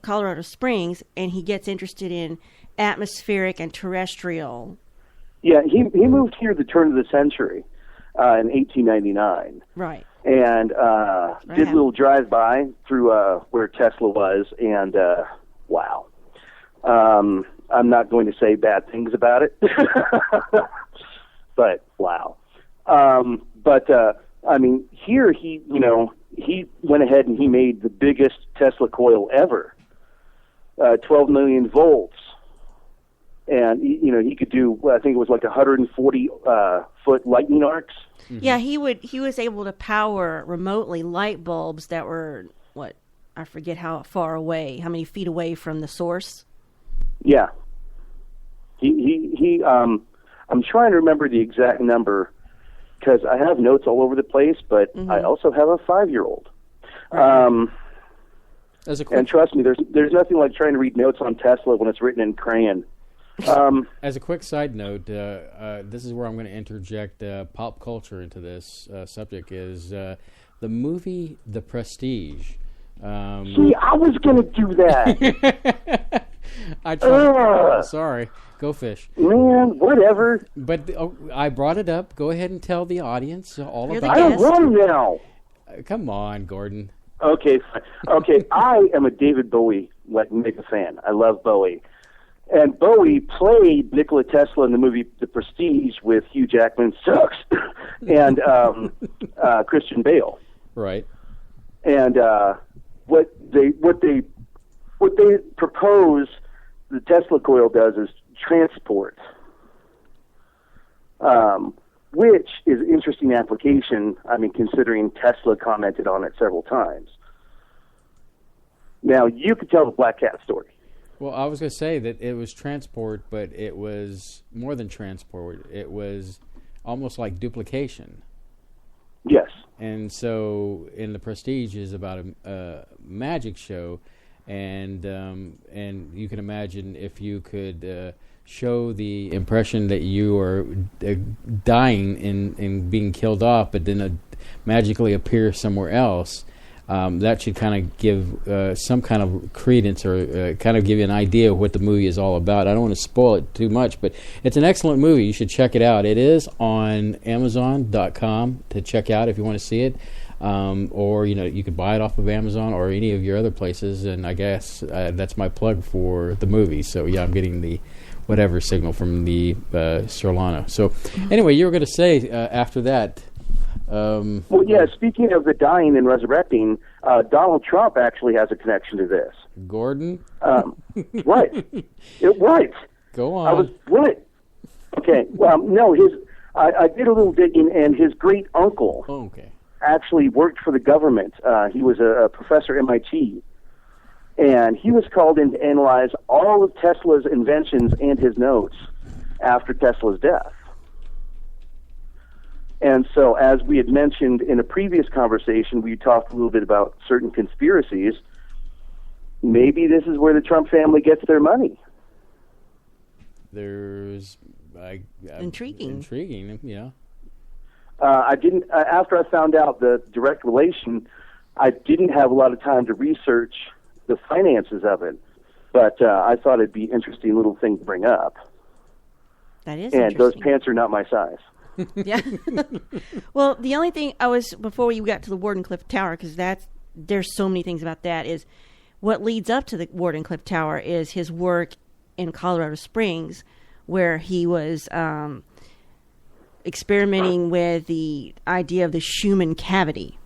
Colorado Springs and he gets interested in atmospheric and terrestrial. Yeah, he moved here at the turn of the century in 1899. Right. and did a little drive-by through where Tesla was, and wow. I'm not going to say bad things about it, but wow. I mean, here he went ahead and he made the biggest Tesla coil ever, 12 million volts. And, he could do, I think it was like 140 foot lightning arcs. Mm-hmm. Yeah, he was able to power remotely light bulbs that were, I forget how far away, how many feet away from the source. Yeah. I'm trying to remember the exact number because I have notes all over the place, but I also have a 5-year-old. Right. And trust me, there's nothing like trying to read notes on Tesla when it's written in crayon. As a quick side note, this is where I'm going to interject pop culture into this subject, is the movie The Prestige. See, I was going to do that. Sorry. Go fish. Man, whatever. But I brought it up. Go ahead and tell the audience all about it. I don't run now. Come on, Gordon. Okay, fine. Okay, I am a David Bowie mega fan. I love Bowie. And Bowie played Nikola Tesla in the movie The Prestige with Hugh Jackman, sucks, and Christian Bale. Right. And what they propose the Tesla coil does is transport, which is an interesting application. I mean, considering Tesla commented on it several times. Now, you could tell the Black Cat story. Well, I was going to say that it was transport, but it was more than transport. It was almost like duplication. Yes. And so in The Prestige is about a magic show, and you can imagine if you could show the impression that you are dying and being killed off, but then magically appear somewhere else. That should kind of give some kind of credence or kind of give you an idea of what the movie is all about. I don't want to spoil it too much, but it's an excellent movie. You should check it out. It is on Amazon.com to check out if you want to see it. Or, you could buy it off of Amazon or any of your other places, and I guess that's my plug for the movie. So, yeah, I'm getting the whatever signal from the Surlana. So, anyway, you were going to say after that... well, yeah, speaking of the dying and resurrecting, Donald Trump actually has a connection to this. Gordon? Right. Right. Go on. I was right. Okay. Well, no, I did a little digging, and his great uncle actually worked for the government. He was a professor at MIT, and he was called in to analyze all of Tesla's inventions and his notes after Tesla's death. And so, as we had mentioned in a previous conversation, we talked a little bit about certain conspiracies. Maybe this is where the Trump family gets their money. There's intriguing, yeah. I didn't. After I found out the direct relation, I didn't have a lot of time to research the finances of it. But I thought it'd be an interesting little thing to bring up. That is and interesting. Those pants are not my size. Yeah. Well, the only thing before we got to the Wardenclyffe Tower, because there's so many things about that, is what leads up to the Wardenclyffe Tower is his work in Colorado Springs, where he was experimenting with the idea of the Schumann cavity.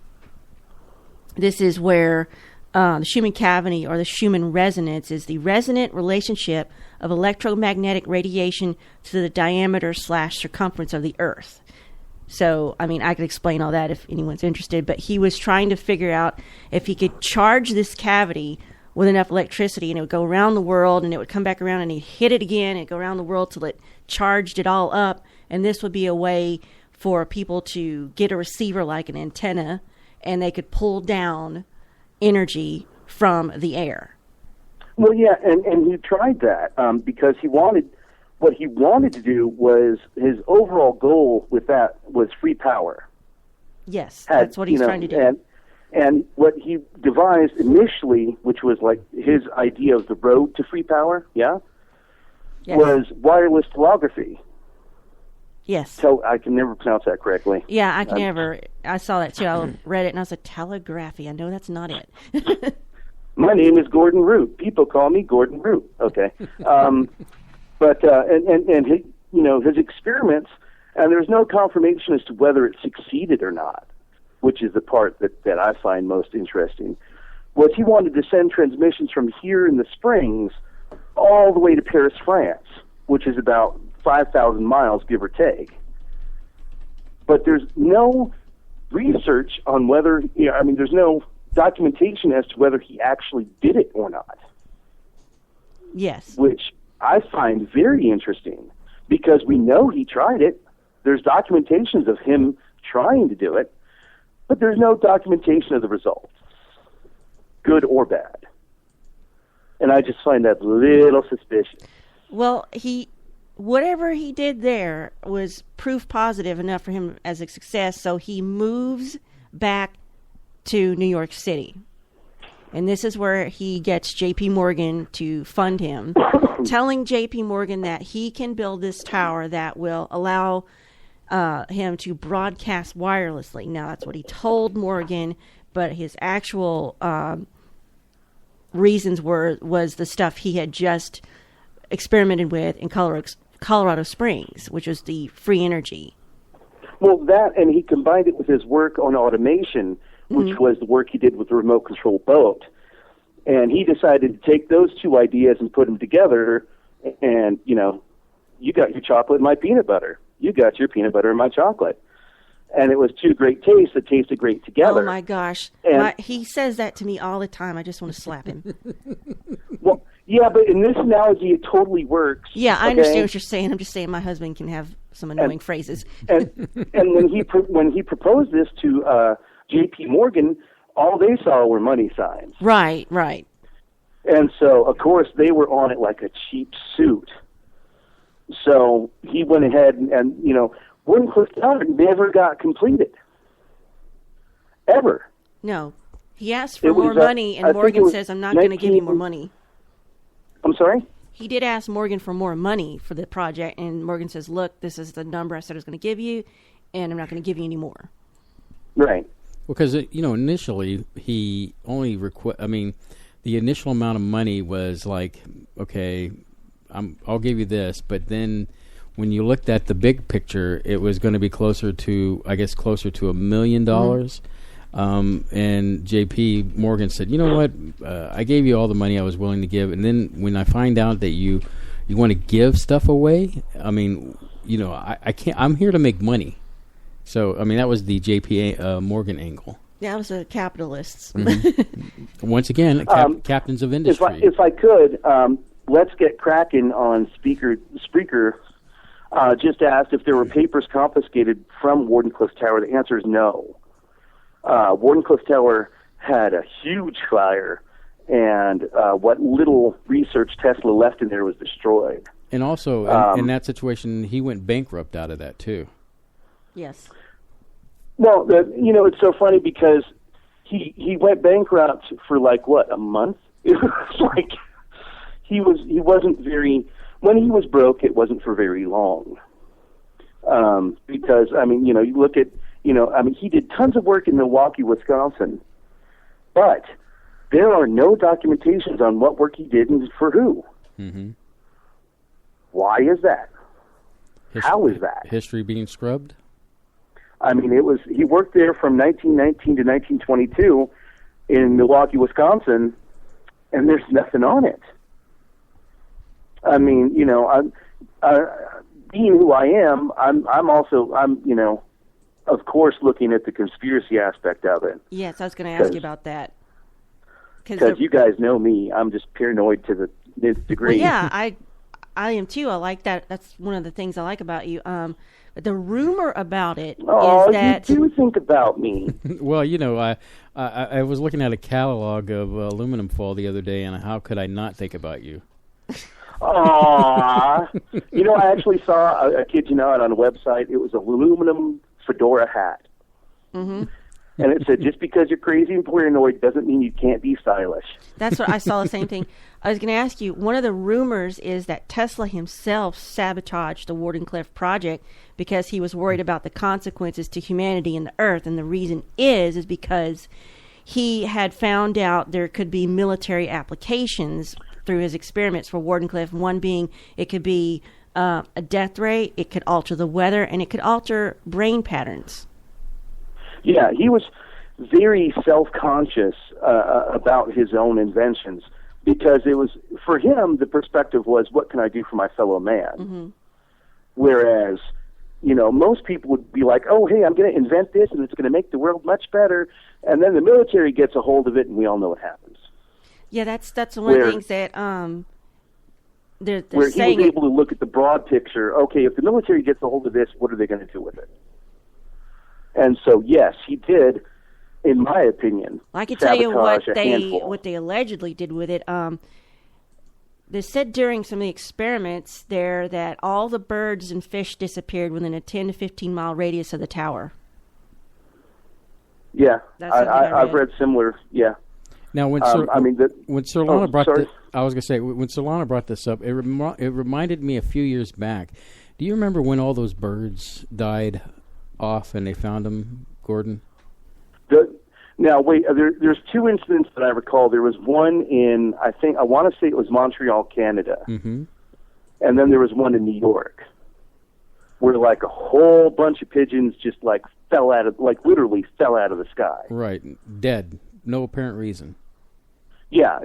This is where the Schumann cavity or the Schumann resonance is the resonant relationship of electromagnetic radiation to the diameter/circumference of the Earth. So, I mean, I could explain all that if anyone's interested, but he was trying to figure out if he could charge this cavity with enough electricity, and it would go around the world, and it would come back around, and he'd hit it again, and it'd go around the world till it charged it all up, and this would be a way for people to get a receiver like an antenna, and they could pull down energy from the air. Well, yeah, and he tried that because what he wanted to do was, his overall goal with that was free power. Yes, that's what he's trying to do. And what he devised initially, which was like his idea of the road to free power, was wireless telegraphy. Yes. I can never pronounce that correctly. Yeah, I can never. I saw that too. I read it and I was like, telegraphy. I know that's not it. My name is Gordon Rupe. People call me Gordon Rupe. Okay. But his, his experiments, and there's no confirmation as to whether it succeeded or not, which is the part that I find most interesting, was he wanted to send transmissions from here in the Springs all the way to Paris, France, which is about 5,000 miles, give or take. But there's no research on whether, there's no documentation as to whether he actually did it or not. Yes. Which I find very interesting, because we know he tried it. There's documentations of him trying to do it, but there's no documentation of the results, good or bad. And I just find that a little suspicious. Well, whatever he did there was proof positive enough for him as a success, so he moves back to New York City. And this is where he gets J.P. Morgan to fund him, telling J.P. Morgan that he can build this tower that will allow him to broadcast wirelessly. Now, that's what he told Morgan, but his actual reasons was the stuff he had just experimented with in Colorado Springs, which was the free energy. Well, that, and he combined it with his work on automation, which was the work he did with the remote control boat. And he decided to take those two ideas and put them together, and, you got your chocolate and my peanut butter. You got your peanut butter and my chocolate. And it was two great tastes that tasted great together. Oh, my gosh. He says that to me all the time. I just want to slap him. Well, yeah, but in this analogy, it totally works. Yeah, I understand what you're saying. I'm just saying my husband can have some annoying phrases. And when he proposed this to J.P. Morgan, all they saw were money signs. Right. And so, of course, they were on it like a cheap suit. So he went ahead and Gordon Cliff Tower never got completed. Ever. No. He asked for more money, and Morgan says, I'm not going to give you more money. I'm sorry? He did ask Morgan for more money for the project, and Morgan says, look, this is the number I said I was going to give you, and I'm not going to give you any more. Right. Because, initially, he only the initial amount of money was like, okay, I'll give you this, but then when you looked at the big picture, it was going to be closer to $1 million. And J.P. Morgan said, you know what, I gave you all the money I was willing to give, and then when I find out that you want to give stuff away, I can't. I'm here to make money. So, that was the J.P. Morgan angle. That was the capitalists. Mm-hmm. Once again, captains of industry. If I could, let's get cracking on Spreaker. Just asked if there were papers confiscated from Wardenclyffe Tower. The answer is no. Wardenclyffe Tower had a huge fire, and what little research Tesla left in there was destroyed. And also, in that situation, he went bankrupt out of that, too. Yes. Well, it's so funny because he went bankrupt for a month. It was like he wasn't very. When he was broke, it wasn't for very long. Because you look at he did tons of work in Milwaukee, Wisconsin, but there are no documentations on what work he did and for who. Mm-hmm. Why is that? How is that? History being scrubbed? He worked there from 1919 to 1922 in Milwaukee, Wisconsin, and there's nothing on it. Being who I am, I'm also, of course, looking at the conspiracy aspect of it. Yes, I was going to ask you about that. Because you guys know me, I'm just paranoid to the nth degree. Well, yeah, I am too. I like that. That's one of the things I like about you. But the rumor about it is that... you do think about me. Well, I was looking at a catalog of aluminum foil the other day, and how could I not think about you? Aww. I actually saw, I kid you not, on a website, it was an aluminum fedora hat. Mm-hmm. And it said, just because you're crazy and paranoid doesn't mean you can't be stylish. That's what I saw the same thing. I was going to ask you, one of the rumors is that Tesla himself sabotaged the Wardenclyffe project because he was worried about the consequences to humanity and the Earth. And the reason is because he had found out there could be military applications through his experiments for Wardenclyffe. One being it could be a death ray, it could alter the weather, and it could alter brain patterns. Yeah, he was very self-conscious about his own inventions because it was, for him, the perspective was, what can I do for my fellow man? Mm-hmm. Whereas, most people would be like, oh, hey, I'm going to invent this and it's going to make the world much better. And then the military gets a hold of it and we all know what happens. Yeah, that's one of the things that they're where saying. he was able to look at the broad picture. Okay, if the military gets a hold of this, what are they going to do with it? And so, yes, he did, in my opinion, I can tell you what handful. they allegedly did with it. They said during some of the experiments there that all the birds and fish disappeared within a 10 to 15 mile radius of the tower. Yeah, I've read similar. Yeah. Now, when Surlana brought this, I was going to say, when Surlana brought this up, it reminded me a few years back. Do you remember when all those birds died off and they found them, Gordon? Now, wait, there's two incidents that I recall. There was one in, I want to say it was Montreal, Canada. Mm-hmm. And then there was one in New York where like a whole bunch of pigeons just like literally fell out of the sky. Right, dead, no apparent reason. Yeah,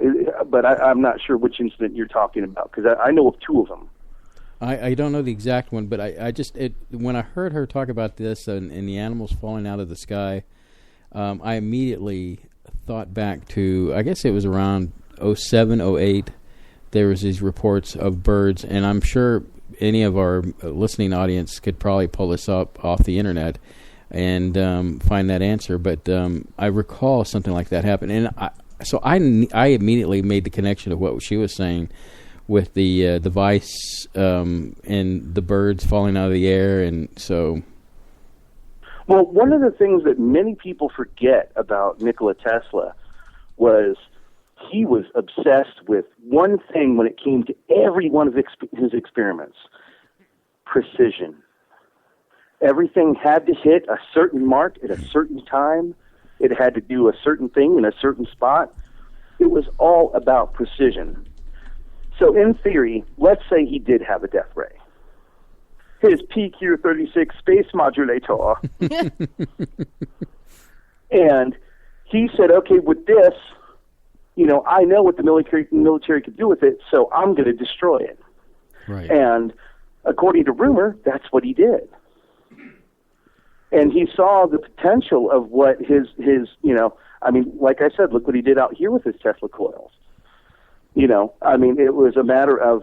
but I'm not sure which incident you're talking about because I know of two of them. I don't know the exact one, but I just when I heard her talk about this and the animals falling out of the sky, I immediately thought back to, I guess it was around 07, 08. There was these reports of birds, and I'm sure any of our listening audience could probably pull this up off the internet and find that answer. But I recall something like that happened, and I immediately made the connection of what she was saying with the device and the birds falling out of the air, and so. Well, one of the things that many people forget about Nikola Tesla was he was obsessed with one thing when it came to every one of his experiments: precision. Everything had to hit a certain mark at a certain time. It had to do a certain thing in a certain spot. It was all about precision. So in theory, let's say he did have a death ray. His PQ-36 space modulator. And he said, okay, with this, I know what the military could do with it, so I'm going to destroy it. Right. And according to rumor, that's what he did. And he saw the potential of what his like I said, look what he did out here with his Tesla coils. It was a matter of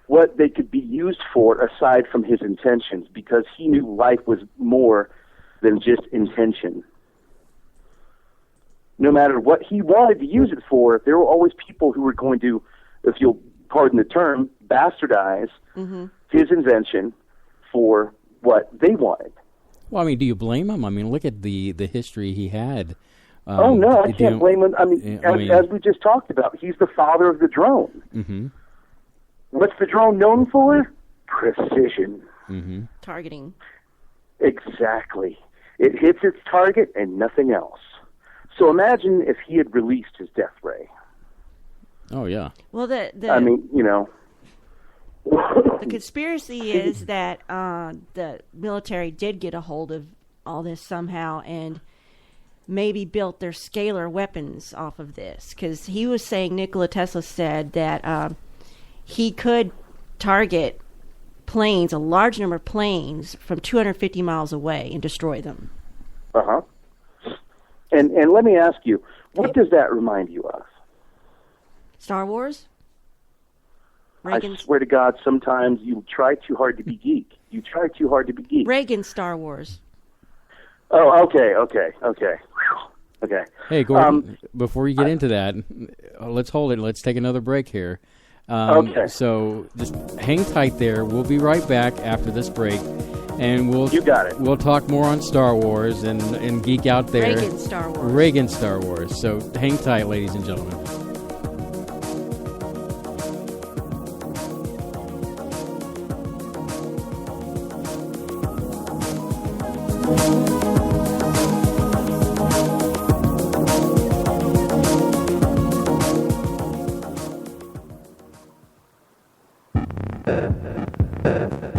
what they could be used for aside from his intentions, because he knew life was more than just intention. No matter what he wanted to use it for, there were always people who were going to, if you'll pardon the term, bastardize his invention for what they wanted. Well, do you blame him? Look at the history he had. Oh, no, I can't blame him. As we just talked about, he's the father of the drone. Mm-hmm. What's the drone known for? Precision. Mm-hmm. Targeting. Exactly. It hits its target and nothing else. So imagine if he had released his death ray. Oh, yeah. Well, the conspiracy is that the military did get a hold of all this somehow and maybe built their scalar weapons off of this. Because he was saying, Nikola Tesla said that he could target planes, a large number of planes, from 250 miles away and destroy them. Uh-huh. And let me ask you, what does that remind you of? Star Wars? I swear to God, sometimes you try too hard to be geek. You try too hard to be geek. Reagan's Star Wars. Oh, okay. Okay. Hey, Gordon, before you get into that, let's hold it. Let's take another break here. Okay. So just hang tight there. We'll be right back after this break. And You got it. We'll talk more on Star Wars and geek out there. Reagan Star Wars. So hang tight, ladies and gentlemen.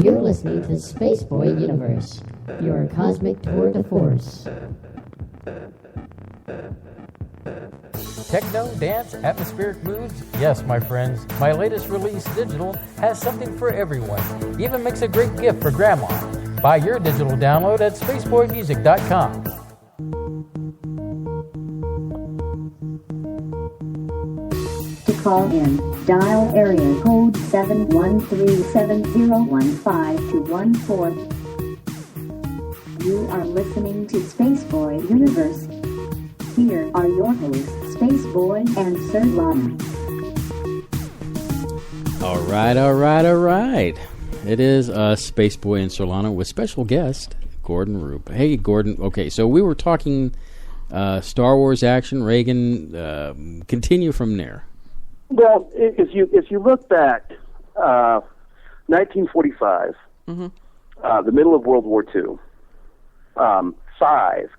You're listening to Spaceboy Universe, your cosmic tour de force. Techno, dance, atmospheric moods? Yes, my friends. My latest release, Digital, has something for everyone. Even makes a great gift for Grandma. Buy your digital download at spaceboymusic.com. To call in, dial area code 713-701-5214. You are listening to Spaceboy Universe. Here are your hosts, Spaceboy and Surlana. All right. It is Spaceboy and Surlana with special guest Gordon Rupe. Hey, Gordon. Okay, so we were talking Star Wars action. Reagan. Continue from there. Well, if you look back, 1945, the middle of World War II, five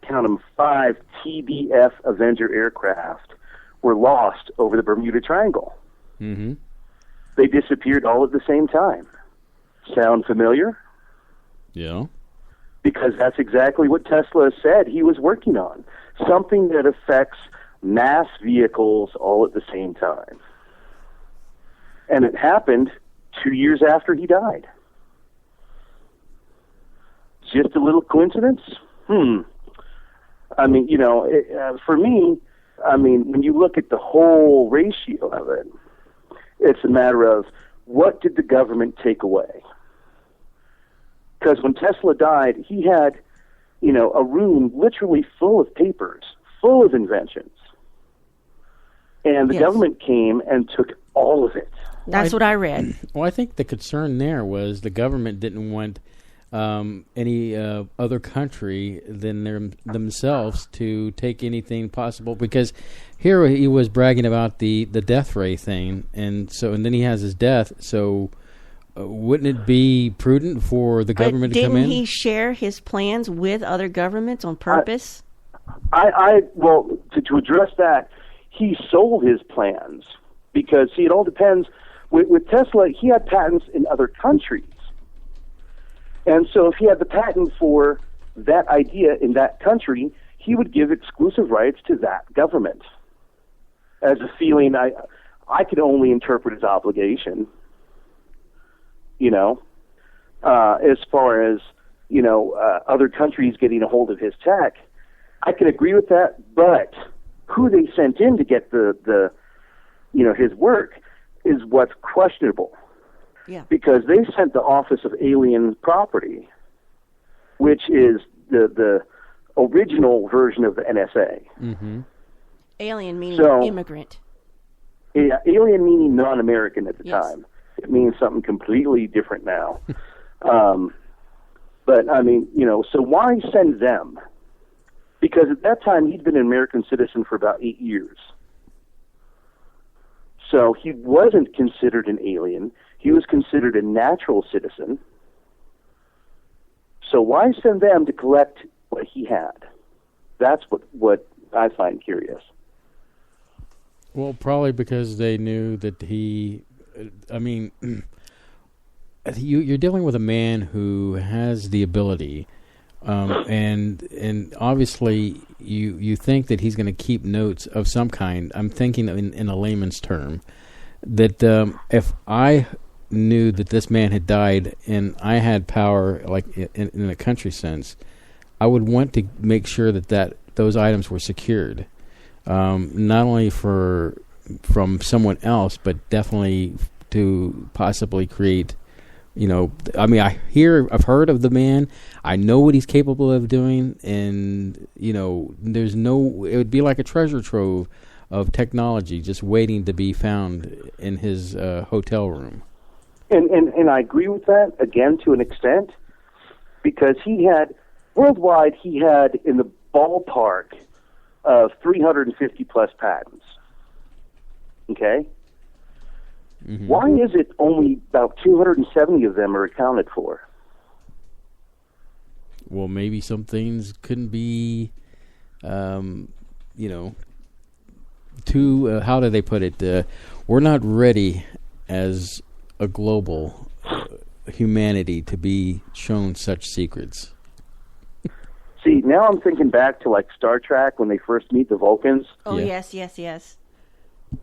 TBF Avenger aircraft were lost over the Bermuda Triangle. Mm-hmm. They disappeared all at the same time. Sound familiar? Yeah. Because that's exactly what Tesla said he was working on. Something that affects mass vehicles all at the same time. And it happened 2 years after he died. Just a little coincidence? I mean, for me, when you look at the whole ratio of it, it's a matter of what did the government take away? Because when Tesla died, he had, a room literally full of papers, full of inventions. And the government came and took all of it. That's what I read. Well, I think the concern there was the government didn't want any other country than themselves to take anything possible, because here he was bragging about the death ray thing, and then he has his death. So wouldn't it be prudent for the government to come in? Didn't he share his plans with other governments on purpose? Well, to address that, he sold his plans because it all depends. With Tesla, he had patents in other countries. And so if he had the patent for that idea in that country, he would give exclusive rights to that government. As a feeling, I could only interpret his obligation, as far as, other countries getting a hold of his tech. I can agree with that, but who they sent in to get the his work is what's questionable. Yeah. Because they sent the Office of Alien Property, which is the original version of the NSA. Mm-hmm. Alien meaning immigrant. Yeah, alien meaning non-American at the time. It means something completely different now. But, so why send them? Because at that time, he'd been an American citizen for about 8 years. So he wasn't considered an alien. He was considered a natural citizen. So why send them to collect what he had? That's what I find curious. Well, probably because they knew that you're dealing with a man who has the ability, and obviously you think that he's going to keep notes of some kind. I'm thinking in a layman's term that if I knew that this man had died and I had power, like in a country sense, I would want to make sure that those items were secured, not only from someone else, but definitely to possibly create. I've heard of the man. I know what he's capable of doing, and it would be like a treasure trove of technology just waiting to be found in his hotel room. And I agree with that, again, to an extent. because worldwide he had in the ballpark of 350 plus patents. Okay? Mm-hmm. Why is it only about 270 of them are accounted for? Well, maybe some things couldn't be, too, how do they put it? We're not ready as a global humanity to be shown such secrets. See, now I'm thinking back to like Star Trek when they first meet the Vulcans. Oh, Yeah. yes.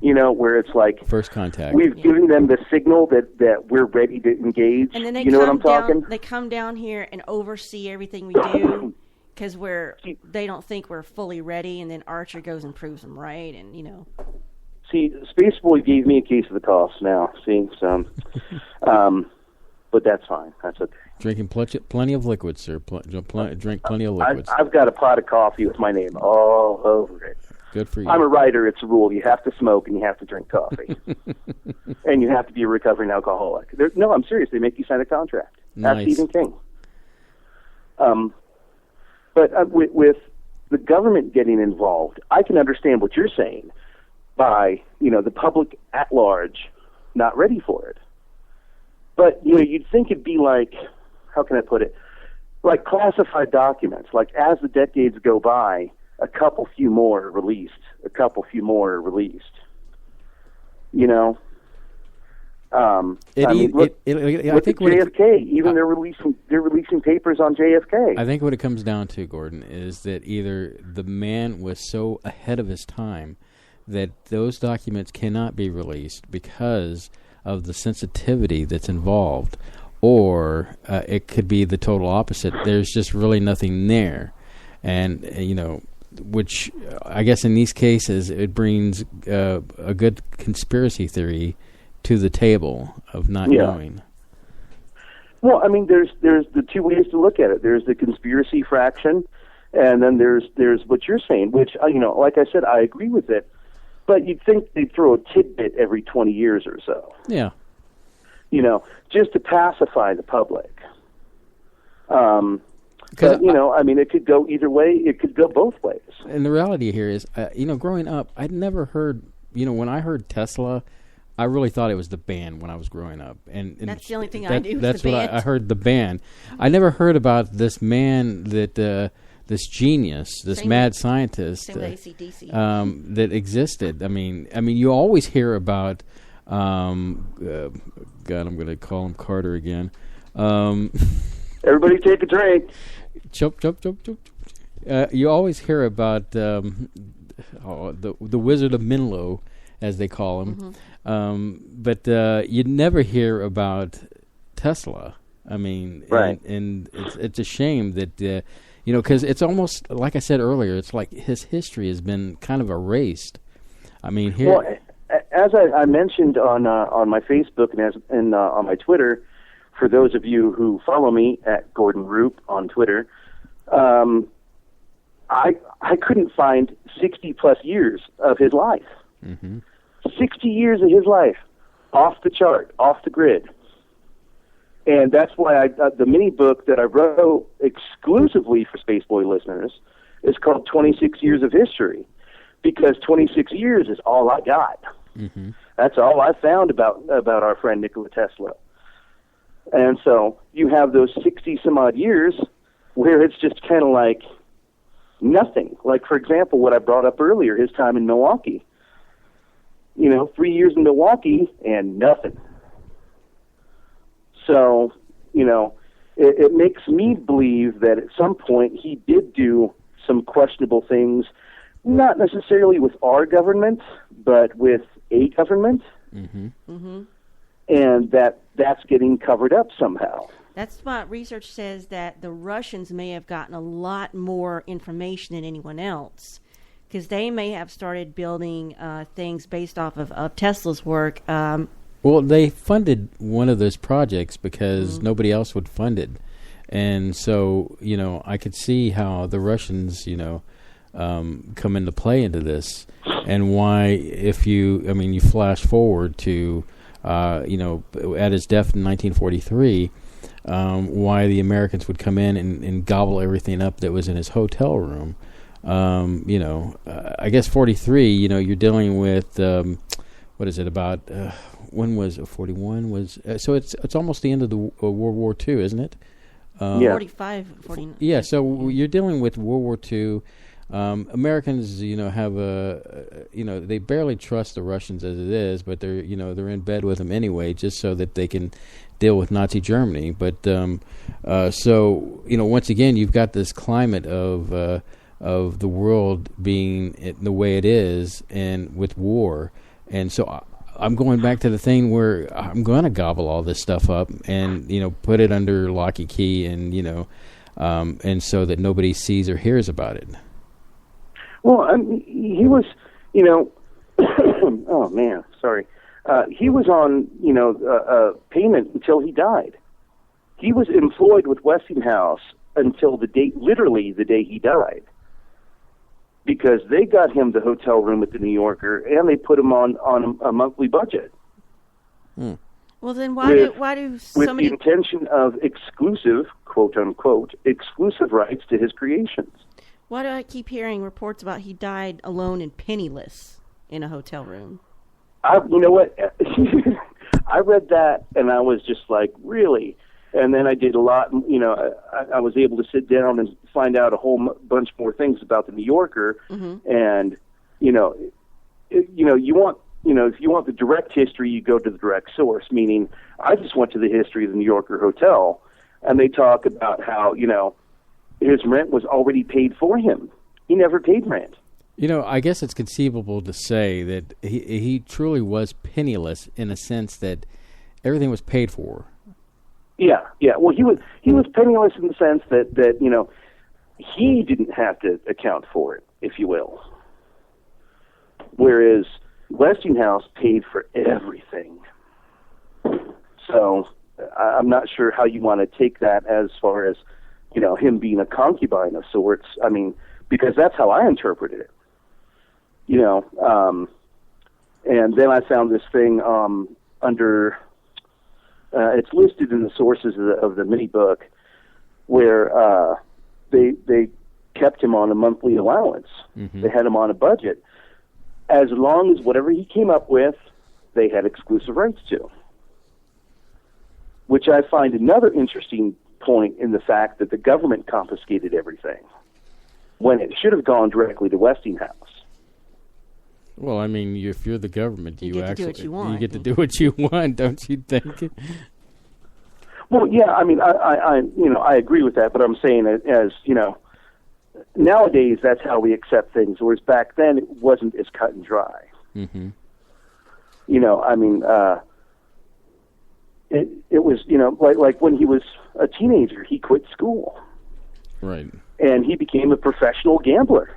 Where it's like First contact. we've given them the signal that we're ready to engage. And then they you know what I'm come talking? down. They come down here and oversee everything we do because they don't think we're fully ready. And then Archer goes and proves them right. And See, Spaceboy gave me a case of the coughs now. See, so, but that's fine. That's okay. Drinking plenty of liquids, sir. Drink plenty of liquids. I've got a pot of coffee with my name all over it. Good for you. I'm a writer. It's a rule. You have to smoke and you have to drink coffee. And you have to be a recovering alcoholic. No, I'm serious. They make you sign a contract. That's Nice. Stephen King. But with the government getting involved, I can understand what you're saying by, the public at large not ready for it. But, you'd think it'd be like, how can I put it? Like classified documents. Like as the decades go by, a couple few more are released. I think JFK. They're releasing papers on JFK. I think what it comes down to, Gordon, is that either the man was so ahead of his time that those documents cannot be released because of the sensitivity that's involved, or it could be the total opposite. There's just really nothing there, and which I guess in these cases it brings a good conspiracy theory to the table of not knowing. Well, I mean, there's the two ways to look at it. There's the conspiracy fraction, and then there's what you're saying, which like I said, I agree with it. But you'd think they'd throw a tidbit every 20 years or so. Yeah. Just to pacify the public. It could go either way. It could go both ways. And the reality here is, growing up, I'd never heard, when I heard Tesla, I really thought it was the band when I was growing up. And that's the only thing I knew. That's what I heard, the band. I never heard about this man that, this genius, this mad scientist that existed. I mean, you always hear about, God, I'm going to call him Carter again. Everybody take a drink. Chop. You always hear about the Wizard of Menlo, as they call him. Mm-hmm. But you'd never hear about Tesla. I mean, right. And it's a shame that, because it's almost, like I said earlier, it's like his history has been kind of erased. I mean, here... Well, as I mentioned on my Facebook and on my Twitter, for those of you who follow me at Gordon Rupe on Twitter, I couldn't find 60-plus years of his life. Mm-hmm. 60 years of his life, off the chart, off the grid. And that's why the mini book that I wrote exclusively for Spaceboy listeners is called 26 Years of History, because 26 years is all I got. Mm-hmm. That's all I found about our friend Nikola Tesla. And so you have those 60-some-odd years where it's just kind of like nothing. Like, for example, what I brought up earlier, his time in Milwaukee. 3 years in Milwaukee and nothing. So, it makes me believe that at some point he did do some questionable things, not necessarily with our government, but with a government. Mm-hmm. Mm-hmm. And that's getting covered up somehow. That's what research says, that the Russians may have gotten a lot more information than anyone else, because they may have started building things based off of Tesla's work. Well, they funded one of those projects because nobody else would fund it. And so, I could see how the Russians, come into play into this, and why, if you flash forward to, at his death in 1943, why the Americans would come in and gobble everything up that was in his hotel room. I guess 43, you're dealing with, what is it, about, when was it, 41? So it's almost the end of the World War II, isn't it? 45, 49. Yeah, so you're dealing with World War II. Americans, have they barely trust the Russians as it is, but they're in bed with them anyway, just so that they can deal with Nazi Germany. But so once again, you've got this climate of the world being the way it is, and with war, and so I'm going back to the thing where I'm going to gobble all this stuff up and put it under lock and key, and and so that nobody sees or hears about it. Well, he was, oh man, sorry. He was on, payment until he died. He was employed with Westinghouse until literally the day he died, because they got him the hotel room at the New Yorker, and they put him on a monthly budget. Well, then why do so with many... the intention of exclusive, quote unquote, exclusive rights to his creations. Why do I keep hearing reports about he died alone and penniless in a hotel room? You know what? I read that, and I was just like, really? And then I did a lot. I was able to sit down and find out a whole bunch more things about the New Yorker. Mm-hmm. And you want, if you want the direct history, you go to the direct source. Meaning, I just went to the history of the New Yorker hotel, and they talk about how his rent was already paid for him. He never paid rent. I guess it's conceivable to say that he truly was penniless in a sense that everything was paid for. Yeah. Well, he was penniless in the sense that he didn't have to account for it, if you will. Whereas Westinghouse paid for everything. So I'm not sure how you want to take that as far as him being a concubine of sorts. I mean, because that's how I interpreted it. And then I found this thing under, it's listed in the sources of the mini book, where they kept him on a monthly allowance. Mm-hmm. They had him on a budget. As long as whatever he came up with, they had exclusive rights to. Which I find another interesting point in the fact that the government confiscated everything when it should have gone directly to Westinghouse. Well, I mean, if you're the government, you get to do what you want. You get to do what you want, don't you think? Well, yeah, I mean, I agree with that, but I'm saying it as, nowadays that's how we accept things, whereas back then it wasn't as cut and dry. Mm-hmm. It was, like when he was a teenager, he quit school. Right. And he became a professional gambler.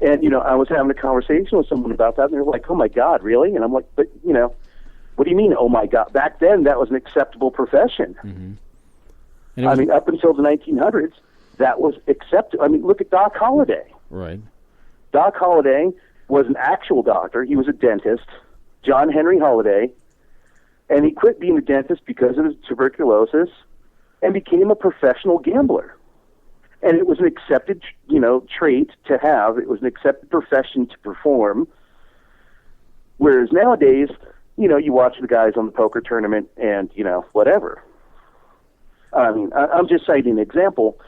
And, I was having a conversation with someone about that, and they're like, oh, my God, really? And I'm like, but, what do you mean, oh, my God? Back then, that was an acceptable profession. Mm-hmm. Up until the 1900s, that was accepted. I mean, look at Doc Holliday. Right. Doc Holliday was an actual doctor. He was a dentist, John Henry Holliday, and he quit being a dentist because of his tuberculosis and became a professional gambler. And it was an accepted, trait to have. It was an accepted profession to perform. Whereas nowadays, you watch the guys on the poker tournament and, whatever. I mean, I'm just citing an example,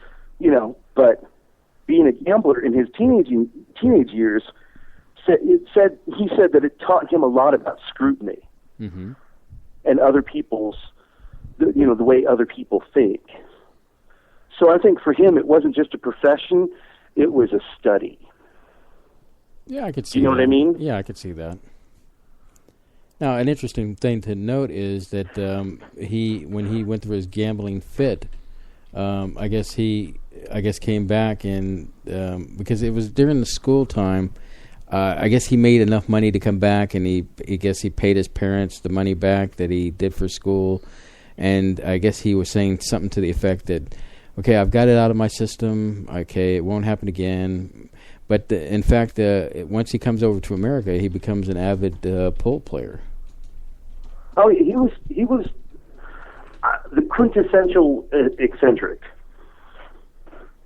but being a gambler in his teenage years, he said that it taught him a lot about scrutiny. Mm-hmm. And other people's, the way other people think. So I think for him, it wasn't just a profession; it was a study. Yeah, I could see. You know what I mean? Yeah, I could see that. Now, an interesting thing to note is that when he went through his gambling fit, I guess came back and because it was during the school time. I guess he made enough money to come back, and he paid his parents the money back that he did for school, and I guess he was saying something to the effect that, okay, I've got it out of my system. Okay, it won't happen again. But in fact, once he comes over to America, he becomes an avid pool player. Oh, he was. The quintessential eccentric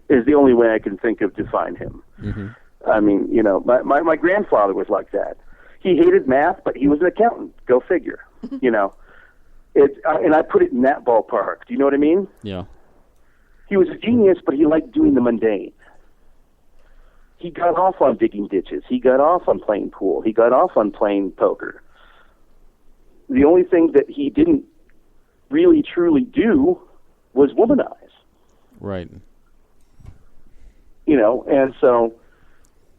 is the only way I can think of to define him. Mm-hmm. I mean, you know, my grandfather was like that. He hated math, but he was an accountant. Go figure. You know, and I put it in that ballpark. Do you know what I mean? Yeah. He was a genius, but he liked doing the mundane. He got off on digging ditches. He got off on playing pool. He got off on playing poker. The only thing that he didn't really truly do was womanize. Right. You know, and so,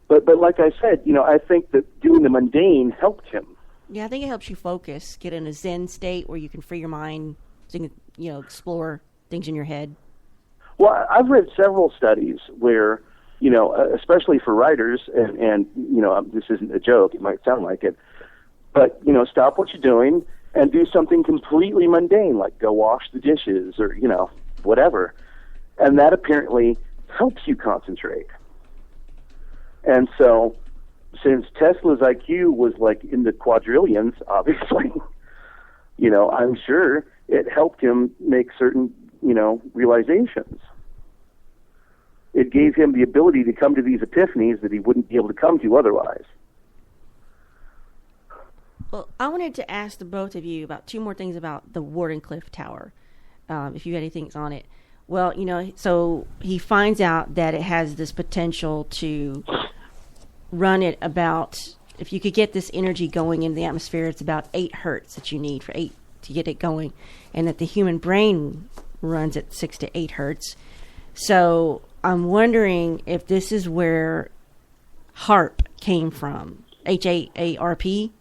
but like I said, you know, I think that doing the mundane helped him. Yeah, I think it helps you focus, get in a Zen state where you can free your mind, so you can, you know, explore things in your head. Well, I've read several studies where, you know, especially for writers, and you know, this isn't a joke, it might sound like it, but, you know, stop what you're doing and do something completely mundane, like go wash the dishes or, you know, whatever. And that apparently helps you concentrate. And so, since Tesla's IQ was like in the quadrillions, obviously, you know, I'm sure it helped him make certain, you know, realizations. It gave him the ability to come to these epiphanies that he wouldn't be able to come to otherwise. Well, I wanted to ask the both of you about two more things about the Wardenclyffe Tower, if you had any things on it. Well, you know, so he finds out that it has this potential to run it about, if you could get this energy going into the atmosphere, it's about 8 hertz that you need to get it going, and that the human brain runs at 6 to 8 hertz. So I'm wondering if this is where HARP came from, HAARP,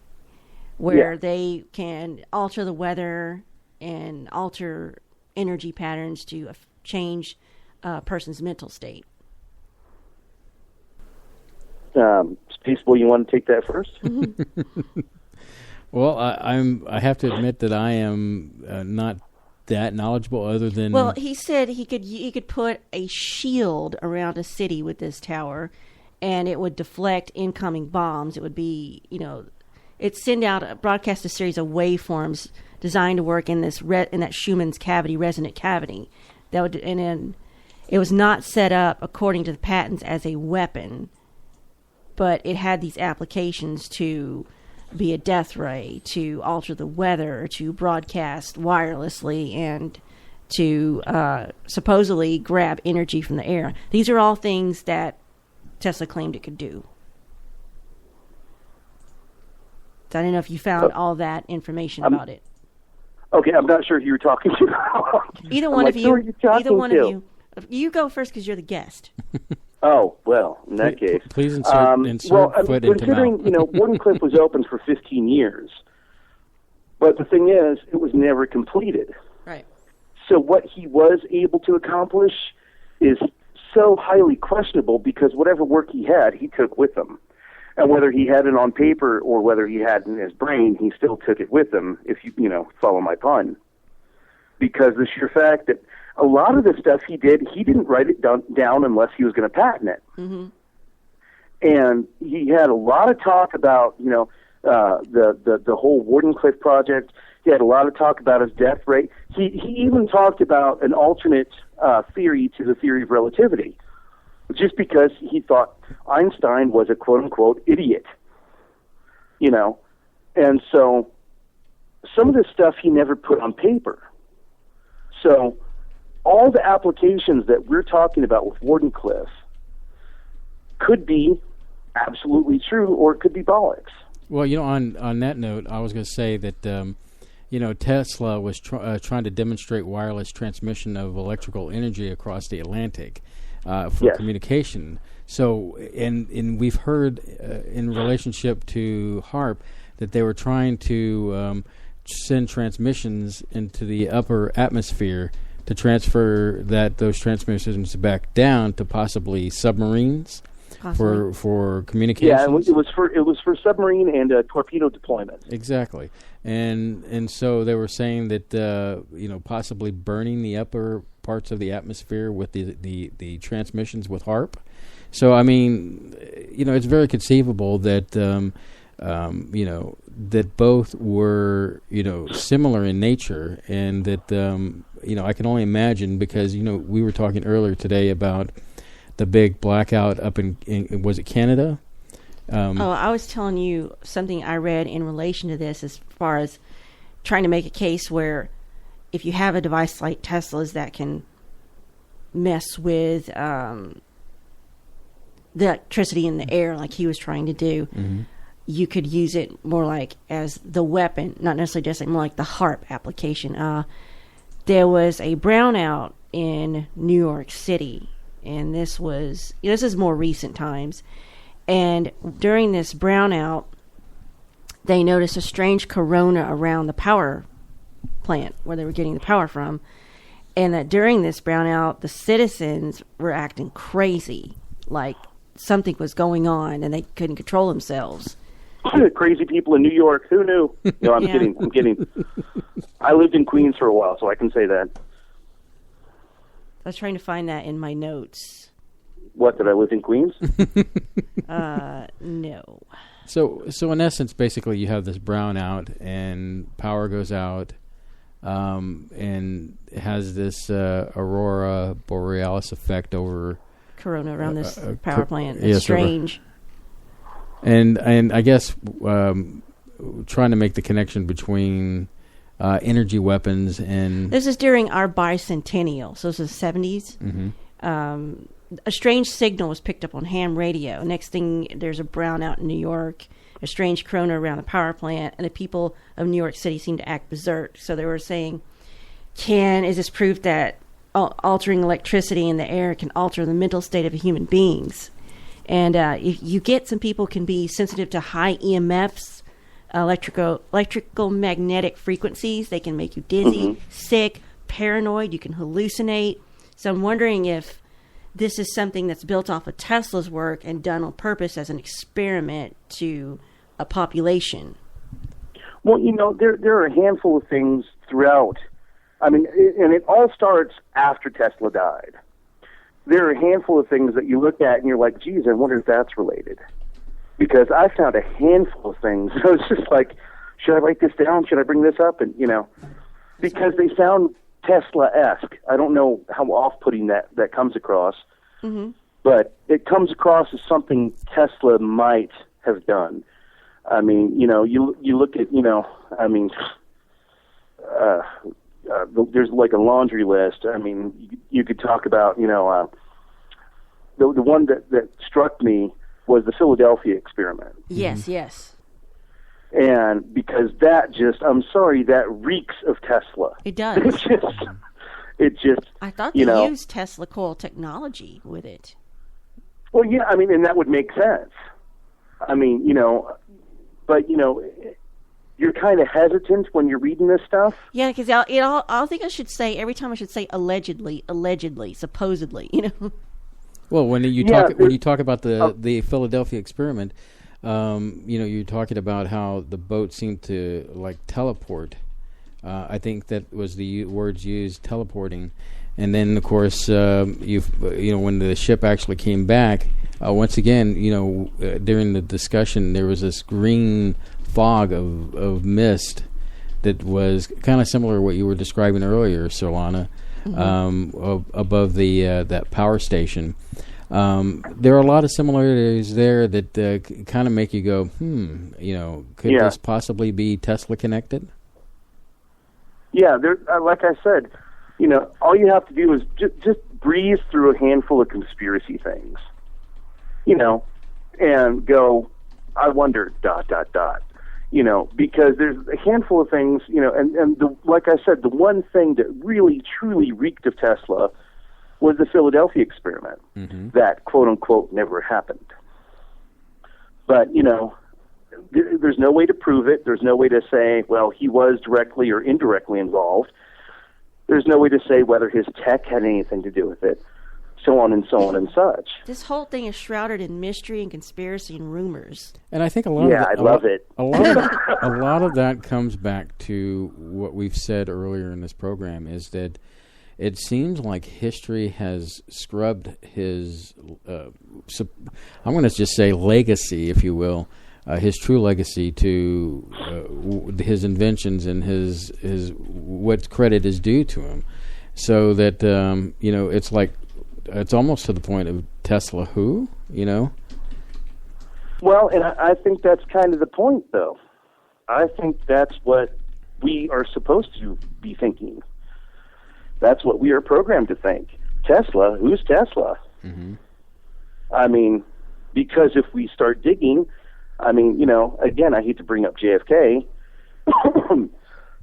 where they can alter the weather and alter energy patterns to change a person's mental state. Spaceboy, you want to take that first? Well, I have to admit that I am not that knowledgeable. Other than, well, he said he could put a shield around a city with this tower, and it would deflect incoming bombs. It would be, you know, broadcast a series of waveforms designed to work in this in that Schumann's cavity, resonant cavity. And then it was not set up according to the patents as a weapon, but it had these applications to be a death ray, to alter the weather, to broadcast wirelessly, and to supposedly grab energy from the air. These are all things that Tesla claimed it could do. So I don't know if you found all that information about it. Okay, I'm not sure who you're talking to. Either one of you. Either one of you. You go first because you're the guest. Oh, well, in that case. Please insert foot into considering, mouth. You know, Wardenclyffe was open for 15 years. But the thing is, it was never completed. Right. So what he was able to accomplish is so highly questionable because whatever work he had, he took with him. And whether he had it on paper or whether he had it in his brain, he still took it with him, if you know, follow my pun. Because the sheer fact that a lot of the stuff he didn't write it down unless he was going to patent it. Mm-hmm. And he had a lot of talk about, you know, the whole Wardenclyffe project. He had a lot of talk about his death rate. He even talked about an alternate theory to the theory of relativity, just because he thought Einstein was a quote-unquote idiot, you know. And so some of this stuff he never put on paper. So all the applications that we're talking about with Wardenclyffe could be absolutely true, or it could be bollocks. Well, you know, on that note, I was going to say that, you know, Tesla was trying to demonstrate wireless transmission of electrical energy across the Atlantic for communication. So, and we've heard in relationship to HARP that they were trying to send transmissions into the upper atmosphere to transfer those transmissions back down to possibly submarines for communications. Yeah, and it was for submarine and torpedo deployment. Exactly, and so they were saying that you know, possibly burning the upper parts of the atmosphere with the transmissions with HARP. So I mean, you know, it's very conceivable that you know, that both were, you know, similar in nature, and that I can only imagine because, we were talking earlier today about the big blackout up in was it Canada? I was telling you something I read in relation to this as far as trying to make a case where if you have a device like Tesla's that can mess with the electricity in the air like he was trying to do, you could use it more like as the weapon, not necessarily just more like the HARP application. There was a brownout in New York City, and this is more recent times. And during this brownout, they noticed a strange corona around the power plant where they were getting the power from. And that during this brownout, the citizens were acting crazy, like something was going on and they couldn't control themselves. Crazy people in New York. Who knew? No, I'm kidding. I'm kidding. I lived in Queens for a while, so I can say that. I was trying to find that in my notes. What, did I live in Queens? No. So in essence, basically, you have this brownout and power goes out, and it has this aurora borealis effect over corona around this power plant. It's yes, strange. And I guess trying to make the connection between energy weapons and this is during our bicentennial, so this is the 70s. A strange signal was picked up on ham radio. Next thing, there's a brownout in New York, a strange corona around the power plant, and the people of New York City seemed to act berserk. So they were saying, is this proof that altering electricity in the air can alter the mental state of human beings? And if you get some people can be sensitive to high EMFs, electrical magnetic frequencies. They can make you dizzy, sick, paranoid. You can hallucinate. So I'm wondering if this is something that's built off of Tesla's work and done on purpose as an experiment to a population. Well, there are a handful of things throughout. I mean, and it all starts after Tesla died. There are a handful of things that you look at and you're like, geez, I wonder if that's related. Because I found a handful of things. I was just like, should I write this down? Should I bring this up? And, because they sound Tesla-esque. I don't know how off-putting that comes across. But it comes across as something Tesla might have done. I mean, you look at, there's like a laundry list. I mean, you could talk about, the one that struck me was the Philadelphia experiment. Yes. And because that I'm sorry, that reeks of Tesla. It does. It just. I thought they used Tesla coil technology with it. Well, yeah, I mean, and that would make sense. I mean, but you're kind of hesitant when you're reading this stuff. Yeah, because I think I should say every time I should say allegedly, supposedly. Well, when you talk about the Philadelphia experiment, you're talking about how the boat seemed to like teleport. I think that was the words used, teleporting. And then, of course, when the ship actually came back, once again, during the discussion, there was this green fog of mist that was kind of similar to what you were describing earlier, Surlana, above that power station. There are a lot of similarities there that kind of make you go, could this possibly be Tesla connected? Yeah, like I said, all you have to do is just breeze through a handful of conspiracy things, and go, I wonder, ... because there's a handful of things, and like I said, the one thing that really, truly reeked of Tesla was the Philadelphia experiment that, quote-unquote, never happened. But, there's no way to prove it. There's no way to say, well, he was directly or indirectly involved. There's no way to say whether his tech had anything to do with it, so on and so on and such. This whole thing is shrouded in mystery and conspiracy and rumors. And I think a lot I love it. A lot of that comes back to what we've said earlier in this program, is that it seems like history has scrubbed his, I'm going to just say legacy, if you will, his true legacy to his inventions and his what credit is due to him. so that it's like it's almost to the point of Tesla who, Well, and I think that's kind of the point, though. I think that's what we are supposed to be thinking. That's what we are programmed to think. Tesla, who's Tesla? Mm-hmm. I mean, because if we start digging, again, I hate to bring up JFK,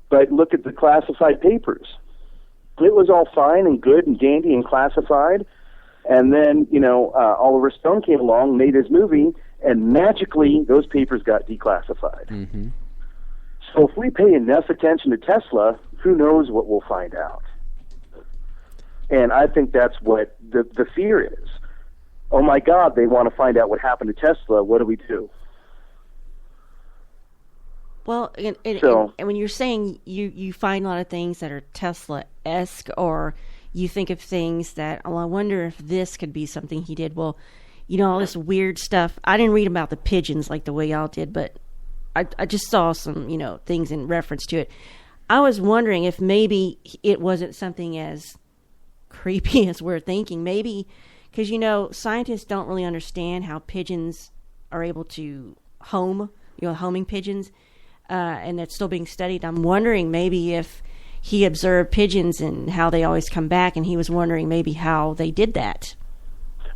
but look at the classified papers. It was all fine and good and dandy and classified, and then, Oliver Stone came along, made his movie, and magically those papers got declassified. Mm-hmm. So if we pay enough attention to Tesla, who knows what we'll find out. And I think that's what the fear is. Oh my God, they want to find out what happened to Tesla. What do we do? Well, and when you're saying you find a lot of things that are Tesla-esque, or you think of things that, I wonder if this could be something he did. Well, all this weird stuff. I didn't read about the pigeons like the way y'all did, but I just saw some, things in reference to it. I was wondering if maybe it wasn't something as creepy as we're thinking. Maybe because, scientists don't really understand how pigeons are able to home, homing pigeons, and that's still being studied. I'm wondering maybe if he observed pigeons and how they always come back, and he was wondering maybe how they did that.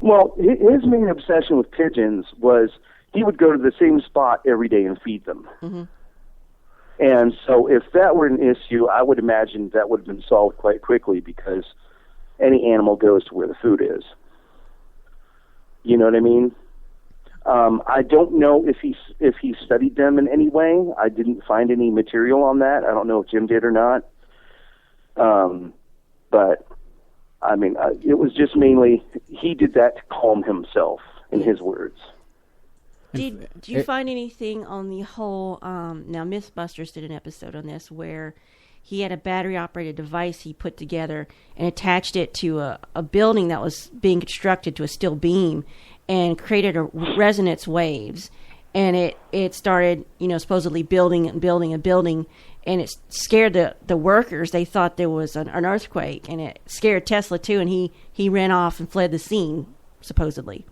Well, his main obsession with pigeons was he would go to the same spot every day and feed them. Mm-hmm. And so if that were an issue, I would imagine that would have been solved quite quickly, because any animal goes to where the food is. You know what I mean? I don't know if he studied them in any way. I didn't find any material on that. I don't know if Jim did or not. But it was just mainly he did that to calm himself, in his words. Did you find anything on the whole? Now, Mythbusters did an episode on this where he had a battery-operated device he put together and attached it to a building that was being constructed to a steel beam, and created a resonance waves, and it started, supposedly building and building and building, and it scared the workers. They thought there was an earthquake, and it scared Tesla too, and he ran off and fled the scene, supposedly.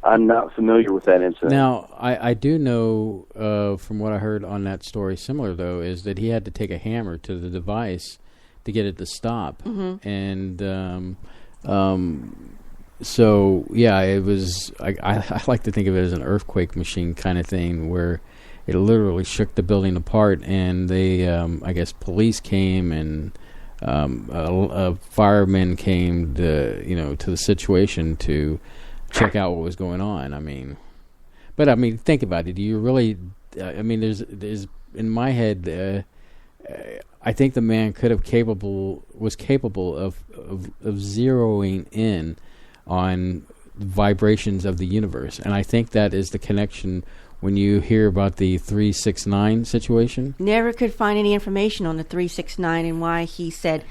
I'm not familiar with that incident. Now, I do know from what I heard on that story, similar though, is that he had to take a hammer to the device to get it to stop. Mm-hmm. And so, yeah, it was, I like to think of it as an earthquake machine kind of thing, where it literally shook the building apart, and they, I guess police came, and firemen came to the situation to check out what was going on. But think about it. Do you really? There's in my head. I think the man was capable of zeroing in on vibrations of the universe, and I think that is the connection when you hear about the 369 situation. Never could find any information on the 369 and why he said,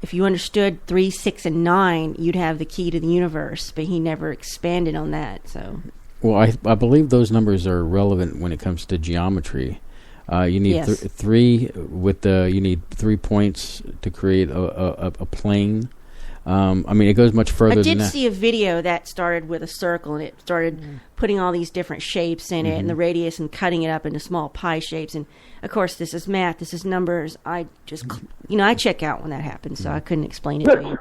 if you understood 3, 6, and 9, you'd have the key to the universe, but he never expanded on that. So, well, I believe those numbers are relevant when it comes to geometry. You need three you need 3 points to create a plane. It goes much further than that. I did see a video that started with a circle, and it started putting all these different shapes in it, and the radius, and cutting it up into small pie shapes. And of course, this is math, this is numbers. I just, I check out when that happens, so I couldn't explain it to you.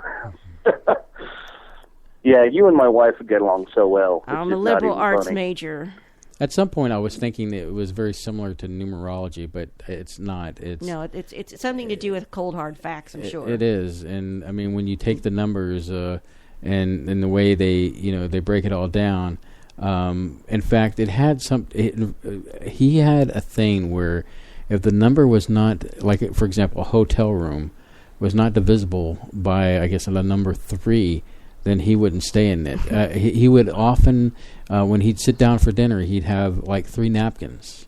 Yeah, you and my wife would get along so well. I'm a liberal arts major. At some point, I was thinking that it was very similar to numerology, but it's not. It's something to do with cold hard facts. I'm sure it is. And when you take the numbers and the way they break it all down. In fact, it had he had a thing where if the number was not, like for example, a hotel room was not divisible by, I guess, the number 3. Then he wouldn't stay in it. He would often, when he'd sit down for dinner, he'd have 3 napkins.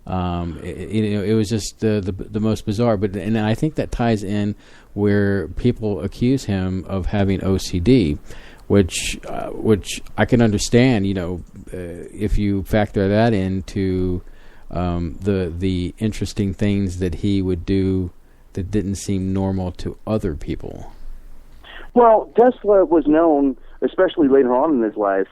It was just the most bizarre. And I think that ties in where people accuse him of having OCD, which I can understand. If you factor that into the interesting things that he would do that didn't seem normal to other people. Well, Tesla was known, especially later on in his life,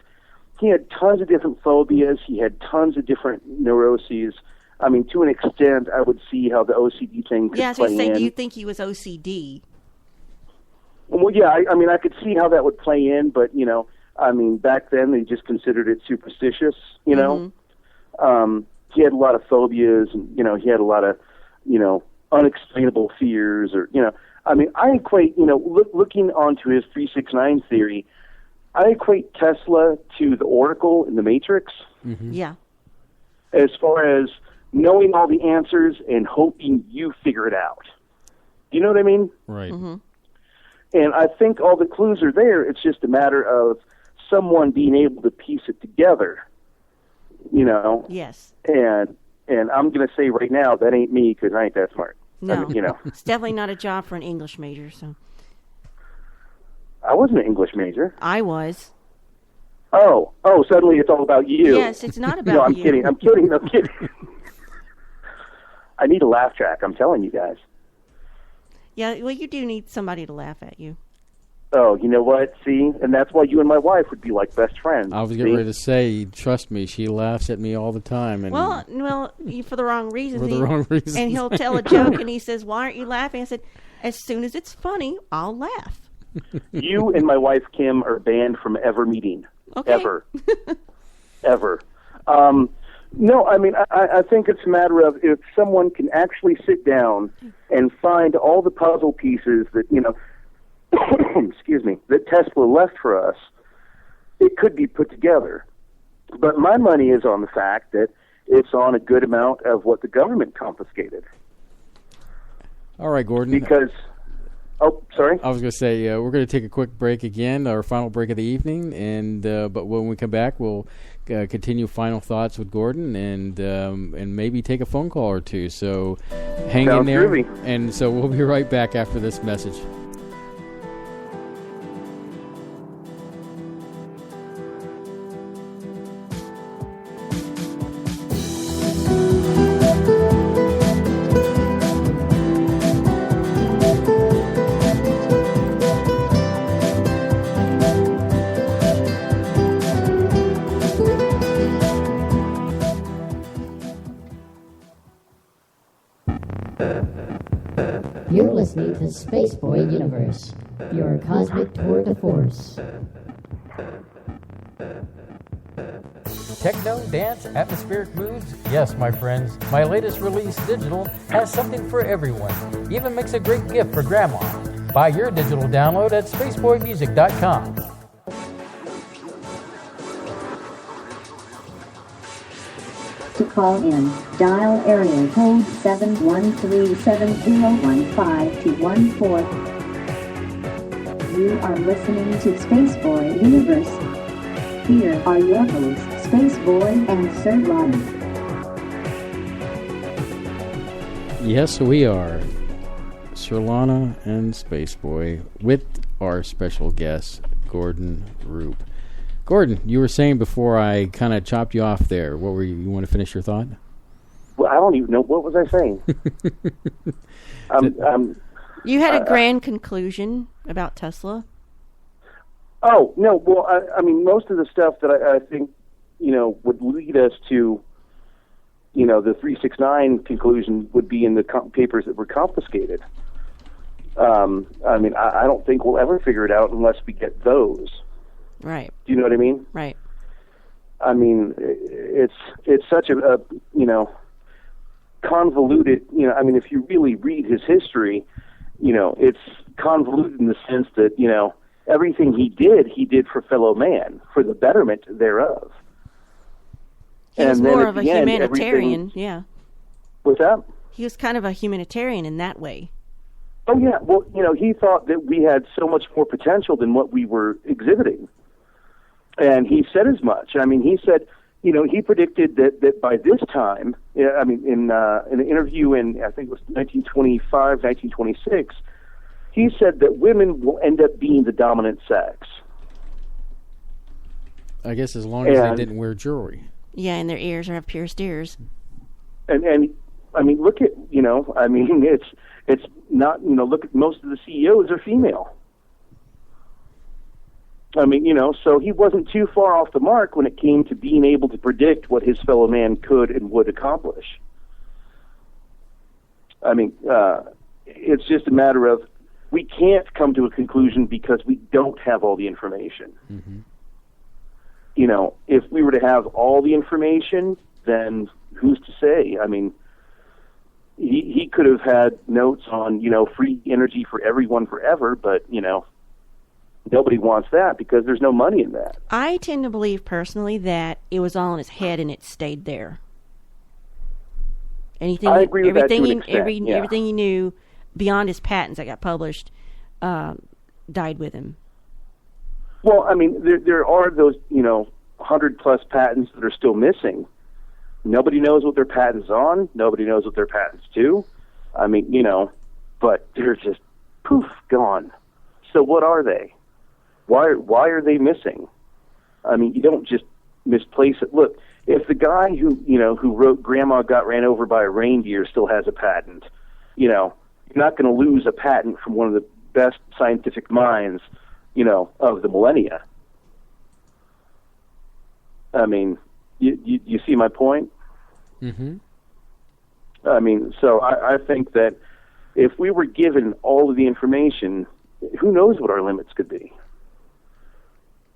he had tons of different phobias. He had tons of different neuroses. I mean, to an extent, I would see how the OCD thing could Yeah, so play in. do you think he was OCD? Well, yeah, I mean, I could see how that would play in, but, you know, I mean, back then they just considered it superstitious, you know. He had a lot of phobias, and, you know, he had a lot of, you know, unexplainable fears, or, you know, I mean, I equate, you know, looking onto his 369 theory, I equate Tesla to the Oracle in the Matrix. Yeah. As far as knowing all the answers and hoping you figure it out. You know what I mean? Right. And I think all the clues are there. It's just a matter of someone being able to piece it together. You know? Yes. And I'm going to say right now, that ain't me, because I ain't that smart. No. I mean, you know. It's definitely not a job for an English major, so. I wasn't an English major. I was. Oh, suddenly it's all about you. Yes, it's not about No, I'm you. kidding. I need a laugh track, I'm telling you guys. Yeah, well, you do need somebody to laugh at you. Oh, you know what? See? And that's why you and my wife would be like best friends. I was getting ready to say, trust me, she laughs at me all the time. And Well, for the wrong reasons. For the wrong reasons. And he'll tell a joke, and he says, "Why aren't you laughing?" I said, "As soon as it's funny, I'll laugh." You and my wife, Kim, are banned from ever meeting. Okay. Ever. Ever. No, I mean, I think it's a matter of if someone can actually sit down and find all the puzzle pieces that, you know, excuse me, that Tesla left for us, it could be put together. But my money is on the fact that it's on a good amount of what the government confiscated. All right, Gordon. Because, oh, sorry? I was going to say, we're going to take a quick break again, our final break of the evening, and but when we come back, we'll continue final thoughts with Gordon, and maybe take a phone call or two. So hang in there. Groovy. And so we'll be right back after this message. You're listening to Spaceboy Universe, your cosmic tour de force. Techno, dance, atmospheric moods? Yes, my friends. My latest release, Digital, has something for everyone. Even makes a great gift for Grandma. Buy your digital download at spaceboymusic.com. To call in, dial area code 713-701-5214. You are listening to Spaceboy Universe. Here are your hosts, Spaceboy and Surlana. Yes, we are. Surlana and Spaceboy with our special guest, Gordon Rupe. Gordon, you were saying before I kind of chopped you off there. What were you? You want to finish your thought? Well, I don't even know. What was I saying? You had a grand conclusion about Tesla. Oh, no. Well, I mean, most of the stuff that I think, you know, would lead us to, you know, the 369 conclusion would be in the papers that were confiscated. I mean, I don't think we'll ever figure it out unless we get those. Right. Do you know what I mean? Right. I mean, it's such a you know, convoluted, you know, I mean, if you really read his history, you know, it's convoluted in the sense that, you know, everything he did for fellow man, for the betterment thereof. He was and then more at of a the end, humanitarian, yeah. What's that? He was kind of a humanitarian in that way. Oh, yeah. Well, you know, he thought that we had so much more potential than what we were exhibiting. And he said as much. I mean, he said, you know, he predicted that by this time, I mean, in an interview in, I think it was 1925, 1926, he said that women will end up being the dominant sex. I guess as long as they didn't wear jewelry. Yeah, and their ears have pierced ears. And I mean, look at, it's not, look at most of the CEOs are female. I mean, so he wasn't too far off the mark when it came to being able to predict what his fellow man could and would accomplish. I mean, it's just a matter of we can't come to a conclusion because we don't have all the information. Mm-hmm. If we were to have all the information, then who's to say? I mean, he could have had notes on, free energy for everyone forever, but, nobody wants that because there's no money in that. I tend to believe personally that it was all in his head and it stayed there. I agree with that to an extent, everything he knew beyond his patents that got published died with him. Well, I mean, there are those, 100-plus patents that are still missing. Nobody knows what their patents on. Nobody knows what their patents do. I mean, but they're just, poof, gone. So what are they? Why are they missing? I mean, you don't just misplace it. Look, if the guy who wrote Grandma Got Ran Over by a Reindeer still has a patent, you're not going to lose a patent from one of the best scientific minds, of the millennia. I mean, you see my point? Mm-hmm. I mean, so I think that if we were given all of the information, who knows what our limits could be?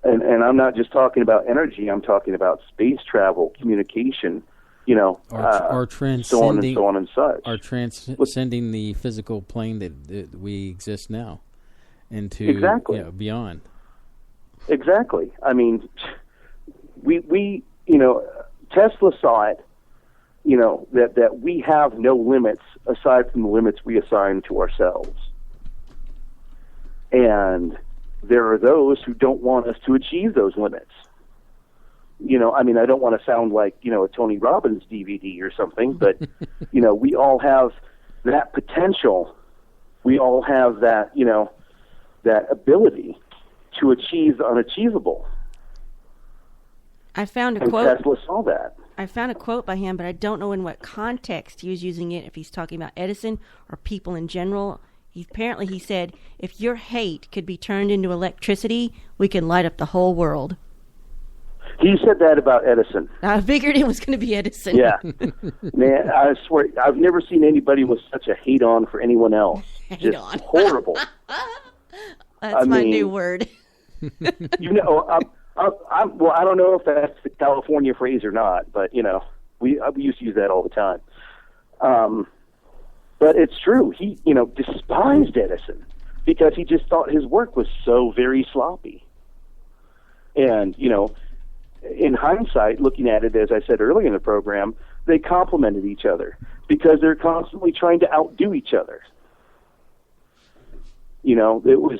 And I'm not just talking about energy. I'm talking about space travel, communication, or transcending, so on and such. Or transcending the physical plane that we exist now into beyond. Exactly. I mean, we Tesla saw it, that we have no limits aside from the limits we assign to ourselves. And there are those who don't want us to achieve those limits. I mean, I don't want to sound like, a Tony Robbins DVD or something, but, we all have that potential. We all have that, that ability to achieve the unachievable. I found a and quote. Tesla saw that. I found a quote by him, but I don't know in what context he was using it, if he's talking about Edison or people in general. He said, if your hate could be turned into electricity, we can light up the whole world. He said that about Edison. I figured it was going to be Edison. Yeah. Man, I swear, I've never seen anybody with such a hate-on for anyone else. Just horrible. That's my new word. well, I don't know if that's the California phrase or not, but, we used to use that all the time. But it's true. He, despised Edison because he just thought his work was so very sloppy. And, in hindsight, looking at it, as I said earlier in the program, they complemented each other because they're constantly trying to outdo each other. It was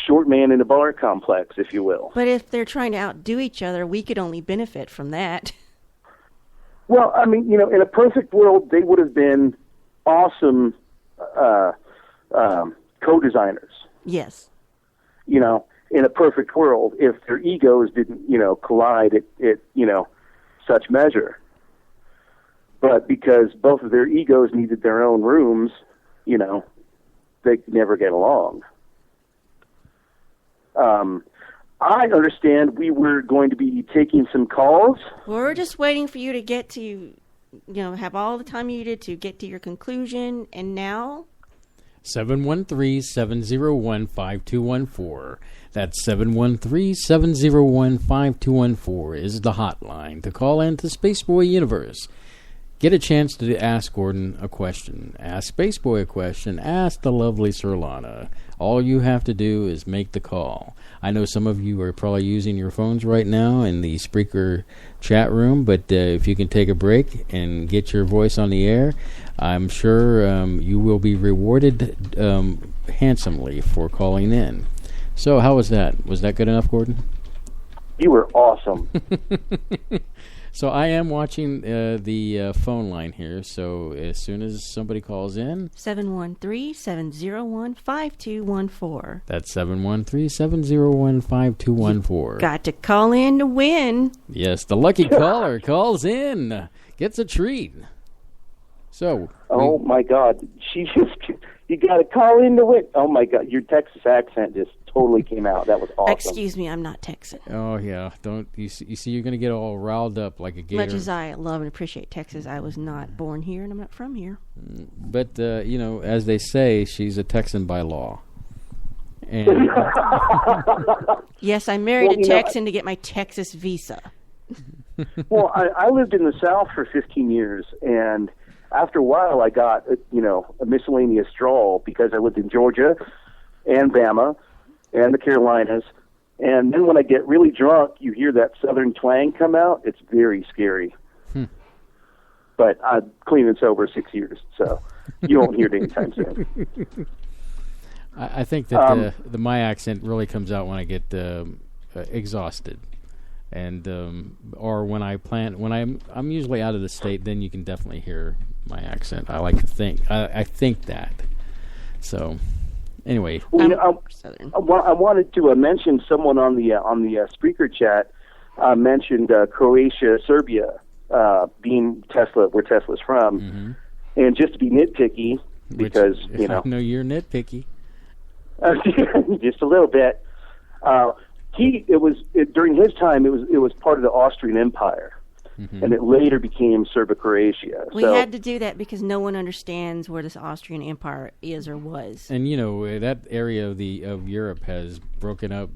short man in a bar complex, if you will. But if they're trying to outdo each other, we could only benefit from that. Well, I mean, in a perfect world, they would have been awesome co-designers. Yes. In a perfect world, if their egos didn't, collide at such measure. But because both of their egos needed their own rooms, they could never get along. I understand we were going to be taking some calls. We're just waiting for you to get to, have all the time you needed to get to your conclusion. And now? 713-701-5214. That's 713-701-5214 is the hotline to call into Spaceboy Universe. Get a chance to ask Gordon a question, ask Spaceboy a question, ask the lovely Surlana. All you have to do is make the call. I know some of you are probably using your phones right now in the Spreaker chat room, but if you can take a break and get your voice on the air, I'm sure you will be rewarded handsomely for calling in. So how was that? Was that good enough, Gordon? You were awesome. So I am watching the phone line here, so as soon as somebody calls in... 713-701-5214. That's 713-701-5214. Got to call in to win. Yes, the lucky caller calls in, gets a treat. So. Oh my God, you got to call in to win. Oh my God, your Texas accent just totally came out. That was awesome. Excuse me, I'm not Texan. Oh yeah, don't you see? You're gonna get all riled up like a gator. Much as I love and appreciate Texas, I was not born here, and I'm not from here. But as they say, she's a Texan by law. And yes, I married a Texan to get my Texas visa. Well, I lived in the South for 15 years, and after a while, I got a miscellaneous drawl because I lived in Georgia and Bama and the Carolinas. And then when I get really drunk, you hear that Southern twang come out. It's very scary. But I'm clean and sober 6 years, so you won't hear it anytime soon. I think that my accent really comes out when I get exhausted, and or when I'm usually out of the state. Then you can definitely hear my accent. I like to think I think that. So anyway, well, I wanted to mention someone on the Spreaker chat mentioned Croatia, Serbia being Tesla, where Tesla's from, and just to be nitpicky because I know you're nitpicky. Just a little bit. During his time, it was part of the Austrian Empire, and it later became Serbia-Croatia. We had to do that because no one understands where this Austrian Empire is or was. And that area of Europe has broken up,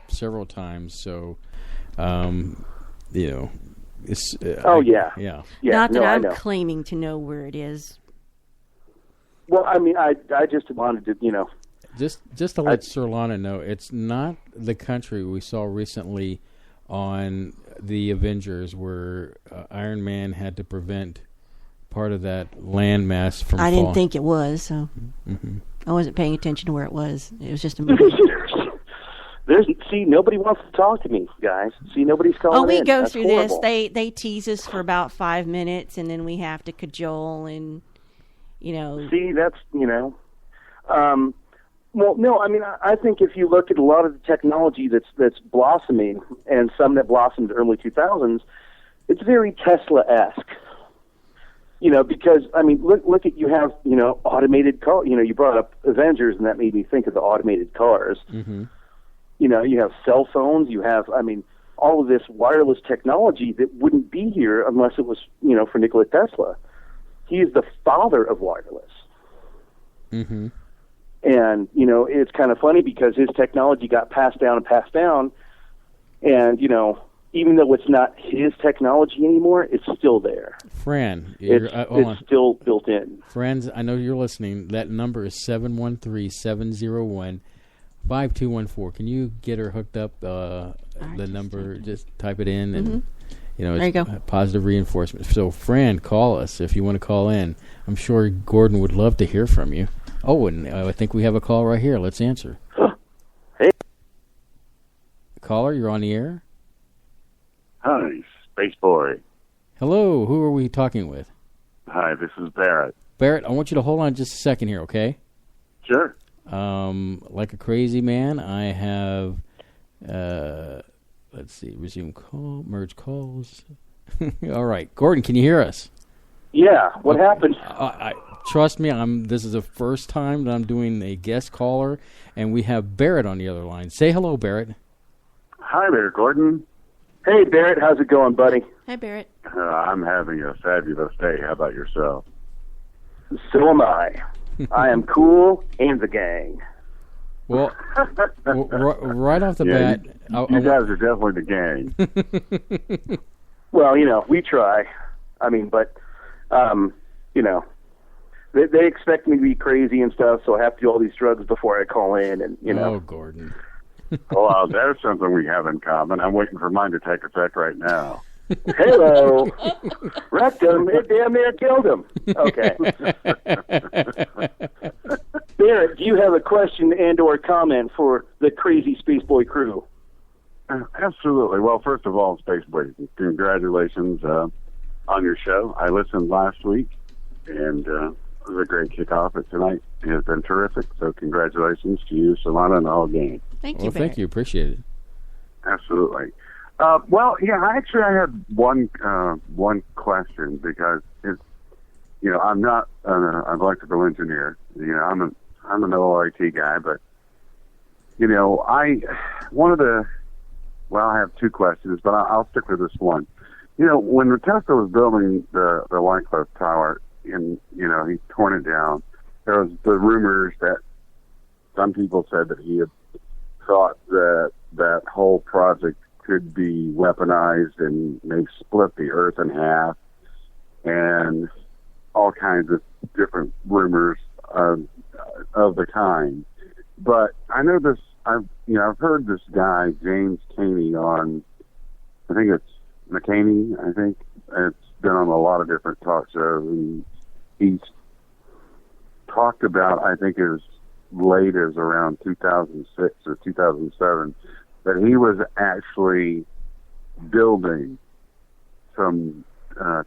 several times. So, it's. Yeah. Not that I'm claiming to know where it is. Well, I mean, I just wanted to, Just to let Surlana know, it's not the country we saw recently on the Avengers where Iron Man had to prevent part of that landmass from falling. I didn't think it was, so I wasn't paying attention to where it was. It was just a movie. Nobody wants to talk to me, guys. Nobody's calling in. Oh, we go That's through horrible. this. They tease us for about 5 minutes, and then we have to cajole and, that's, well, no, I mean, I think if you look at a lot of the technology that's blossoming, and some that blossomed in the early 2000s, it's very Tesla-esque. Because, I mean, look at, you have, automated car. You brought up Avengers, and that made me think of the automated cars. You have cell phones. You have, I mean, all of this wireless technology that wouldn't be here unless it was, for Nikola Tesla. He is the father of wireless. And, it's kind of funny because his technology got passed down, and, even though it's not his technology anymore, it's still there. Fran, it's still built in. Friends, I know you're listening. That number is 713-701-5214. Can you get her hooked up, the number? Just type it in, and, there you go. Positive reinforcement. So, Fran, call us if you want to call in. I'm sure Gordon would love to hear from you. Oh, and I think we have a call right here. Let's answer. Hey. Caller, you're on the air. Hi, Space Boy. Hello, who are we talking with? Hi, this is Barrett. Barrett, I want you to hold on just a second here, okay? Sure. Like a crazy man, I have, let's see, resume call, merge calls. All right, Gordon, can you hear us? Yeah, what happened? Trust me, this is the first time that I'm doing a guest caller, and we have Barrett on the other line. Say hello, Barrett. Hi there, Gordon. Hey, Barrett, how's it going, buddy? Hi, Barrett. I'm having a fabulous day. How about yourself? So am I. I am cool and the gang. Well, right off the bat... You guys are definitely the gang. Well, we try. I mean, but, they expect me to be crazy and stuff, so I have to do all these drugs before I call in, and, Oh, Gordon. Well, there's something we have in common. I'm waiting for mine to take effect right now. Hello. Wrecked him. It damn near killed him. Okay. Barrett, do you have a question and or comment for the crazy Space Boy crew? Absolutely. Well, first of all, Space Boy, congratulations on your show. I listened last week, and it was a great kickoff at tonight. It has been terrific, so congratulations to you, Surlana, and the whole gang. Thank you, Well, thank you. Appreciate it. Absolutely. Well, yeah, I had one question because I'm not an electrical engineer. I'm an OIT guy, but I have two questions, but I'll stick with this one. When Tesla was building the Wycliffe Tower, and he torn it down, there was the rumors that some people said that he had thought that whole project could be weaponized and may split the earth in half, and all kinds of different rumors of the kind. But I know this. I've heard this guy James Caney on. I think it's McCaney. I think it's been on a lot of different talk shows, and he's talked about. I think as late as around 2006 or 2007 that he was actually building some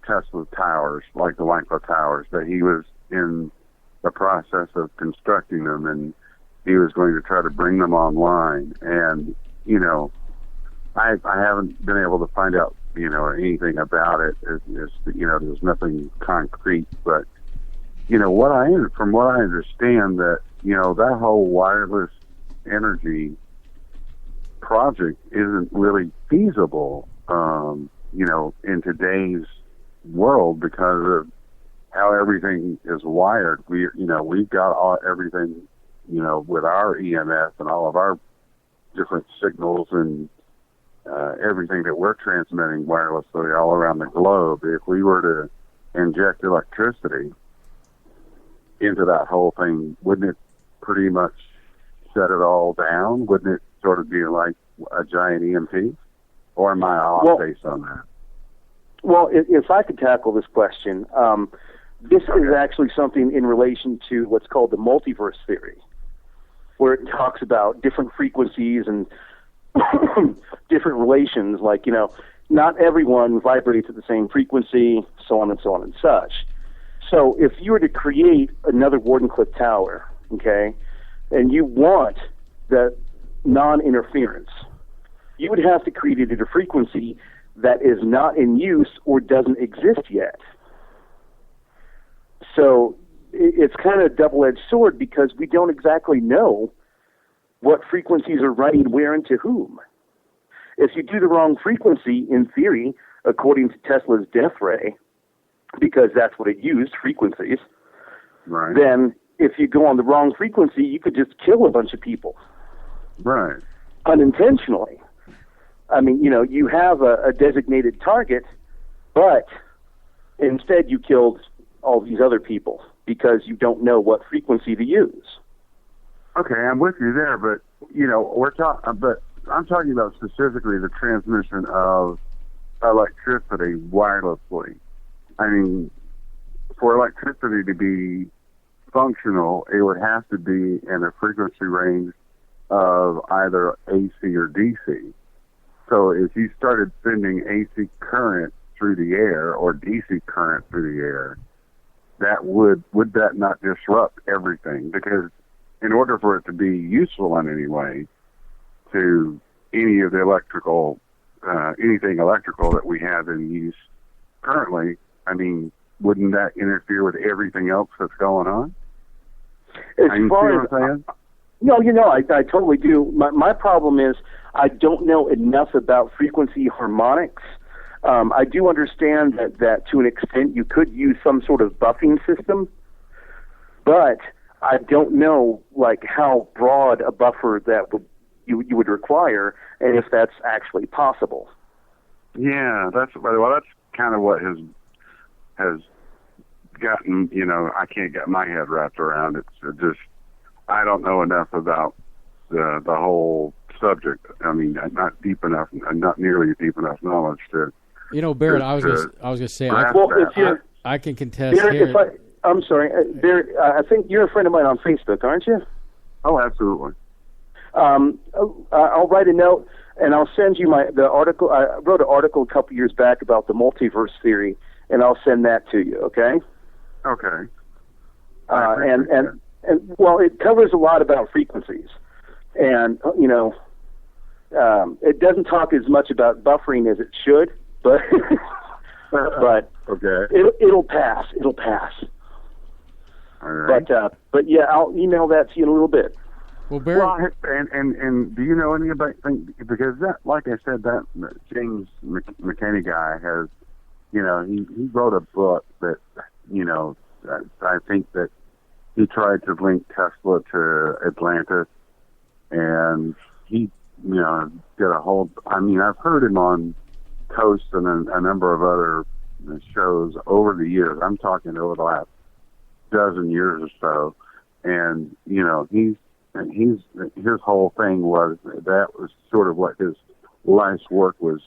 Tesla towers, like the Wycliffe Towers, that he was in the process of constructing them, and he was going to try to bring them online. And, I haven't been able to find out, anything about it. There's nothing concrete, but, from what I understand that, that whole wireless energy project isn't really feasible, in today's world because of how everything is wired. We've got everything, with our EMF and all of our different signals and everything that we're transmitting wirelessly all around the globe. If we were to inject electricity into that whole thing, wouldn't it pretty much shut it all down? Wouldn't it sort of be like a giant EMP? Or am I off base on that? Well, if I could tackle this question, this is actually something in relation to what's called the multiverse theory, where it talks about different frequencies and different relations, like, not everyone vibrates at the same frequency, so on and so on and such. So if you were to create another Wardenclyffe Tower, okay, and you want that non-interference, you would have to create it at a frequency that is not in use or doesn't exist yet. So it's kind of a double-edged sword because we don't exactly know what frequencies are running where and to whom. If you do the wrong frequency, in theory, according to Tesla's death ray, because that's what it used, frequencies, right, then if you go on the wrong frequency, you could just kill a bunch of people. Right. Unintentionally. I mean, you have a designated target, but instead you killed all these other people because you don't know what frequency to use. Okay, I'm with you there, but but I'm talking about specifically the transmission of electricity wirelessly. I mean, for electricity to be functional, it would have to be in a frequency range of either AC or DC. So if you started sending AC current through the air or DC current through the air, that would that not disrupt everything? Because in order for it to be useful in any way to any of the electrical, anything electrical that we have in use currently, I mean, wouldn't that interfere with everything else that's going on? As you far see as, what I'm saying? No, I totally do. My problem is I don't know enough about frequency harmonics. I do understand that to an extent you could use some sort of buffing system, but I don't know how broad a buffer that you would require and if that's actually possible. Yeah, that's kind of what has gotten, I can't get my head wrapped around it. It's just, I don't know enough about the whole subject. I mean, not deep enough, not nearly deep enough knowledge to. Barrett, I was going to say, I can contest Barrett, here. I'm sorry, Barrett, I think you're a friend of mine on Facebook, aren't you? Oh, absolutely. I'll write a note and I'll send you the article. I wrote an article a couple years back about the multiverse theory, and I'll send that to you. Okay. Okay. And it covers a lot about frequencies, and it doesn't talk as much about buffering as it should, but but okay, it'll pass. It'll pass. right. But yeah, I'll email that to you in a little bit. Well, Barry, and do you know any about because that, like I said, that James McKinney guy has, he wrote a book that, I think that he tried to link Tesla to Atlantis, and he, did a whole. I mean, I've heard him on Coast and a number of other shows over the years. I'm talking over the last dozen years or so, and his whole thing was sort of what his life's work was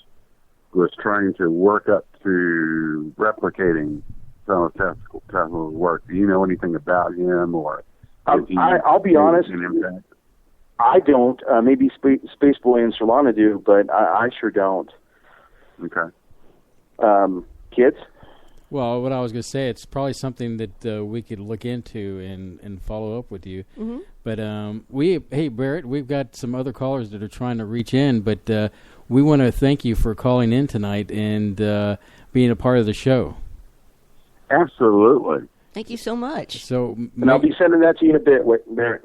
trying to work up to replicating some of Tesla's work. Do you know anything about him, or? I'll be honest. I don't. Maybe Spaceboy and Surlana do, but I sure don't. Okay. Kids? Well, what I was going to say, it's probably something that we could look into and follow up with you. Mm-hmm. But hey, Barrett, we've got some other callers that are trying to reach in, but we want to thank you for calling in tonight and being a part of the show. Absolutely. Thank you so much. So, and I'll be sending that to you in a bit, Barrett.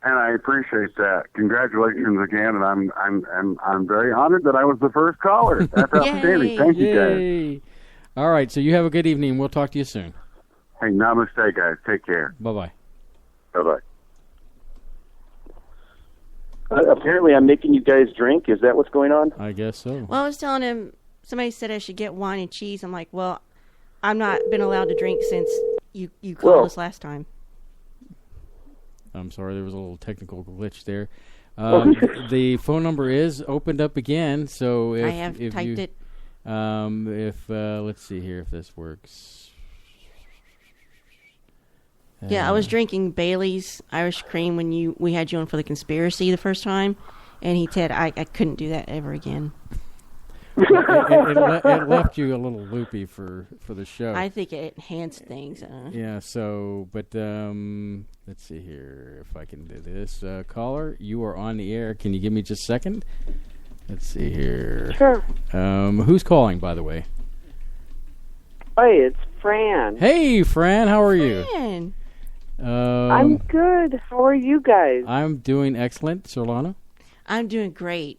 And I appreciate that. Congratulations again, and I'm very honored that I was the first caller. That's outstanding. Thank you, guys. All right, so you have a good evening. We'll talk to you soon. Hey, namaste, guys. Take care. Bye-bye. Bye-bye. Apparently, I'm making you guys drink. Is that what's going on? I guess so. Well, I was telling him, somebody said I should get wine and cheese. I'm like, well, I'm not been allowed to drink since you called us last time. I'm sorry, there was a little technical glitch there. The phone number is opened up again, so if I have typed it. Let's see here if this works. Yeah, I was drinking Bailey's Irish Cream when we had you on for the conspiracy the first time, and he said I couldn't do that ever again. It left you a little loopy for the show. I think it enhanced things. Yeah, so, but let's see here if I can do this. Caller, you are on the air. Can you give me just a second? Let's see here. Sure. Who's calling, by the way? Hey, it's Fran. Hey, Fran, how are you? Fran. I'm good. How are you guys? I'm doing excellent. Surlana? I'm doing great.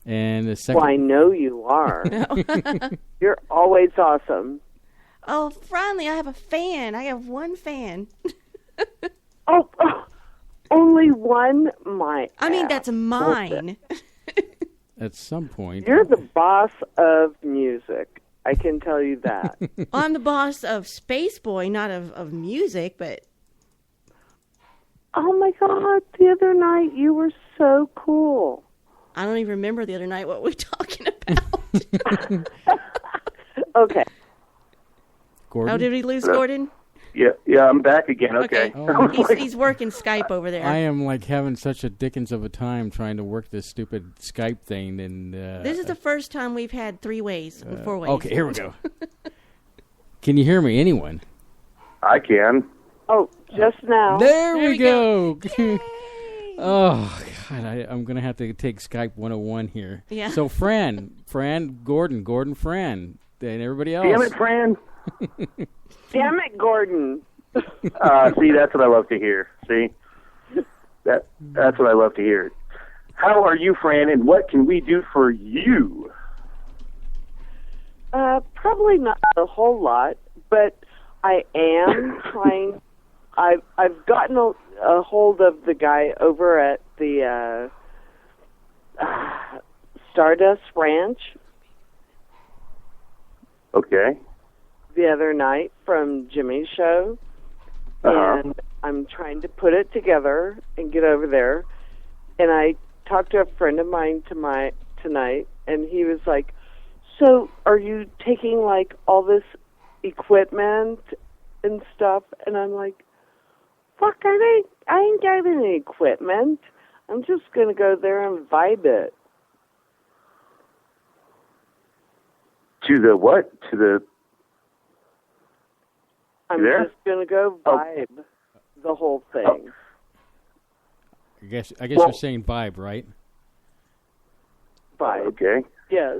And the second... Well, I know you are. You're always awesome. Oh, finally, I have a fan. I have one fan. oh, only one? I mean, that's mine. At some point. You're the boss of music. I can tell you that. Well, I'm the boss of Spaceboy, not of music, but... Oh, my God. The other night, you were so cool. I don't even remember the other night what we were talking about. Okay. Gordon? Oh, did we lose Gordon? Yeah, I'm back again. Okay. Oh. He's working Skype over there. I am like having such a dickens of a time trying to work this stupid Skype thing. And this is the first time we've had 4 ways. Okay, here we go. Can you hear me, anyone? I can. Oh, just now. There we go. Oh, God, I'm going to have to take Skype 101 here. Yeah. So, Fran, Gordon, Fran, and everybody else. Damn it, Fran. Damn it, Gordon. See, that's what I love to hear. See? That's what I love to hear. How are you, Fran, and what can we do for you? Probably not a whole lot, but I am trying. I've gotten a hold of the guy over at the Stardust Ranch. Okay. The other night from Jimmy's show, and I'm trying to put it together and get over there. And I talked to a friend of mine tonight, and he was like, "So, are you taking like all this equipment and stuff?" And I'm like, "Fuck, I ain't got any equipment. I'm just gonna go there and vibe it." To the what? To the... I'm just gonna go vibe the whole thing. I guess you're saying vibe, right? Vibe. Okay. Yes.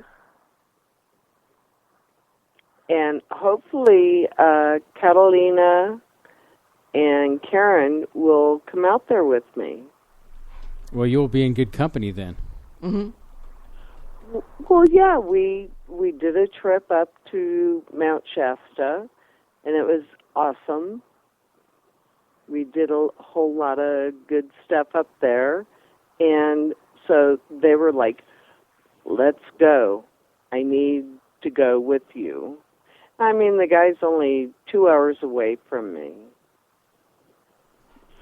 And hopefully, Catalina and Karen will come out there with me. Well, you'll be in good company then. Mm-hmm. Well, yeah, we did a trip up to Mount Shasta, and it was awesome. We did a whole lot of good stuff up there, and so they were like, let's go. I need to go with you. I mean, the guy's only 2 hours away from me.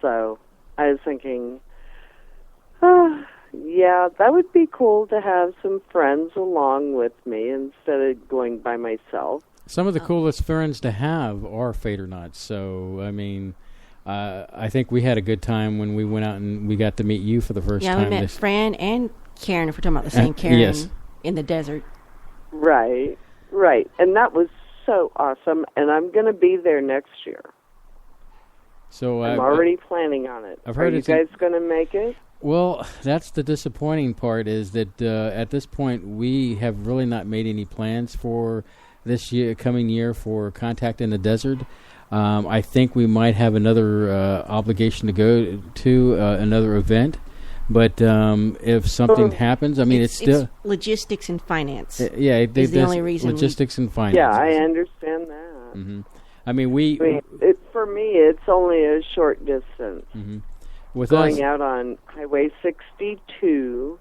So I was thinking, yeah, that would be cool to have some friends along with me instead of going by myself. Some of the coolest friends to have are Fadernauts. So, I mean, I think we had a good time when we went out and we got to meet you for the first time. Yeah, we met Fran and Karen, if we're talking about the same Karen, yes. in the desert. Right. And that was so awesome, and I'm going to be there next year. So I'm already planning on it. I've heard Are you guys going to make it? Well, that's the disappointing part, is that at this point we have really not made any plans for this coming year for Contact in the Desert. I think we might have another obligation to go to another event, but if something happens, I mean, it's still logistics and finance. Is the only reason. Logistics and finance. Yeah, I understand that. Mm-hmm. I mean, for me, it's only a short distance. Mm-hmm. With going us, out on Highway 62,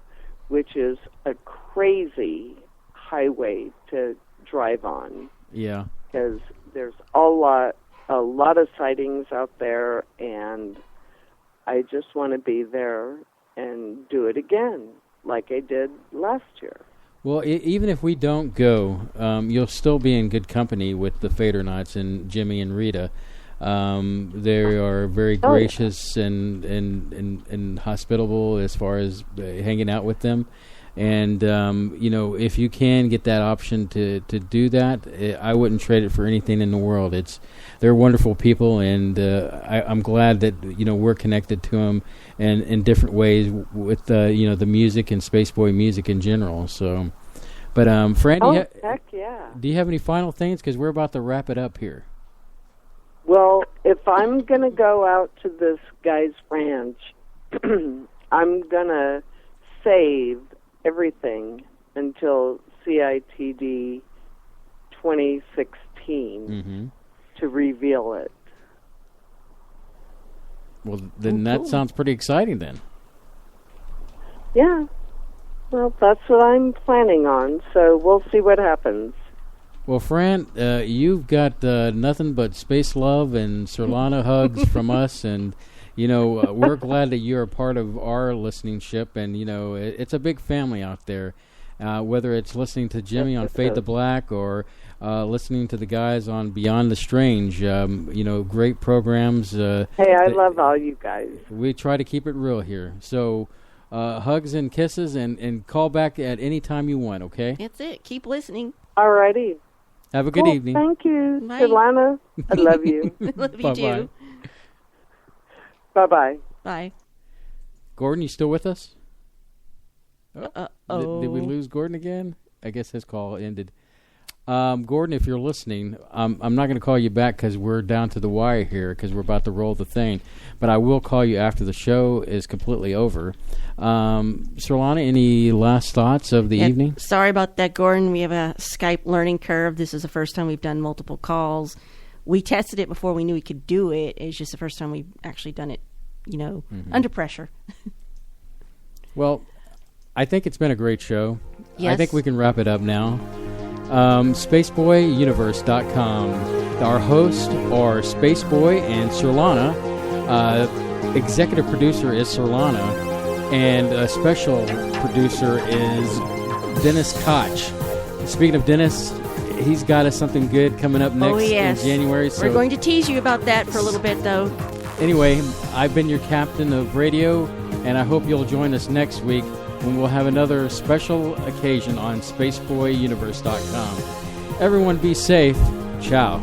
which is a crazy highway to drive on. Yeah, because there's a lot of sightings out there, and I just want to be there and do it again, like I did last year. Well, even if we don't go, you'll still be in good company with the Fadernauts and Jimmy and Rita. They are very gracious and hospitable as far as hanging out with them. And, if you can get that option to do that, I wouldn't trade it for anything in the world. They're wonderful people, and I'm glad that, we're connected to them in different ways with, the music and Spaceboy music in general. So, but, Fran, heck yeah. Do you have any final things? Because we're about to wrap it up here. Well, if I'm going to go out to this guy's ranch, I'm going to save everything until CITD 2016 to reveal it. Well, then that sounds pretty exciting then. Yeah. Well, that's what I'm planning on, so we'll see what happens. Well, Fran, you've got nothing but space love and Surlana hugs from us, and we're glad that you're a part of our listening ship, and it's a big family out there. Whether it's listening to Jimmy on Fade to Black or listening to the guys on Beyond the Strange, great programs. Hey, I love all you guys. We try to keep it real here. So hugs and kisses, and call back at any time you want, okay? That's it. Keep listening. All righty. Have a good evening. Thank you. Bye. Surlana, I love you. Love you too. Bye-bye. Bye. Gordon, you still with us? Oh. Did we lose Gordon again? I guess his call ended. Gordon, if you're listening, I'm not going to call you back because we're down to the wire here because we're about to roll the thing. But I will call you after the show is completely over. Surlana, any last thoughts of the evening? Sorry about that, Gordon. We have a Skype learning curve. This is the first time we've done multiple calls. We tested it before we knew we could do it. It's just the first time we've actually done it, under pressure. Well, I think it's been a great show. Yes. I think we can wrap it up now. SpaceboyUniverse.com. Our hosts are Spaceboy and Surlana. Executive producer is Surlana. And a special producer is Dennis Koch. Speaking of Dennis, he's got us something good coming up next in January. So we're going to tease you about that for a little bit, though. Anyway, I've been your captain of radio, and I hope you'll join us next week when we'll have another special occasion on SpaceboyUniverse.com. Everyone be safe. Ciao.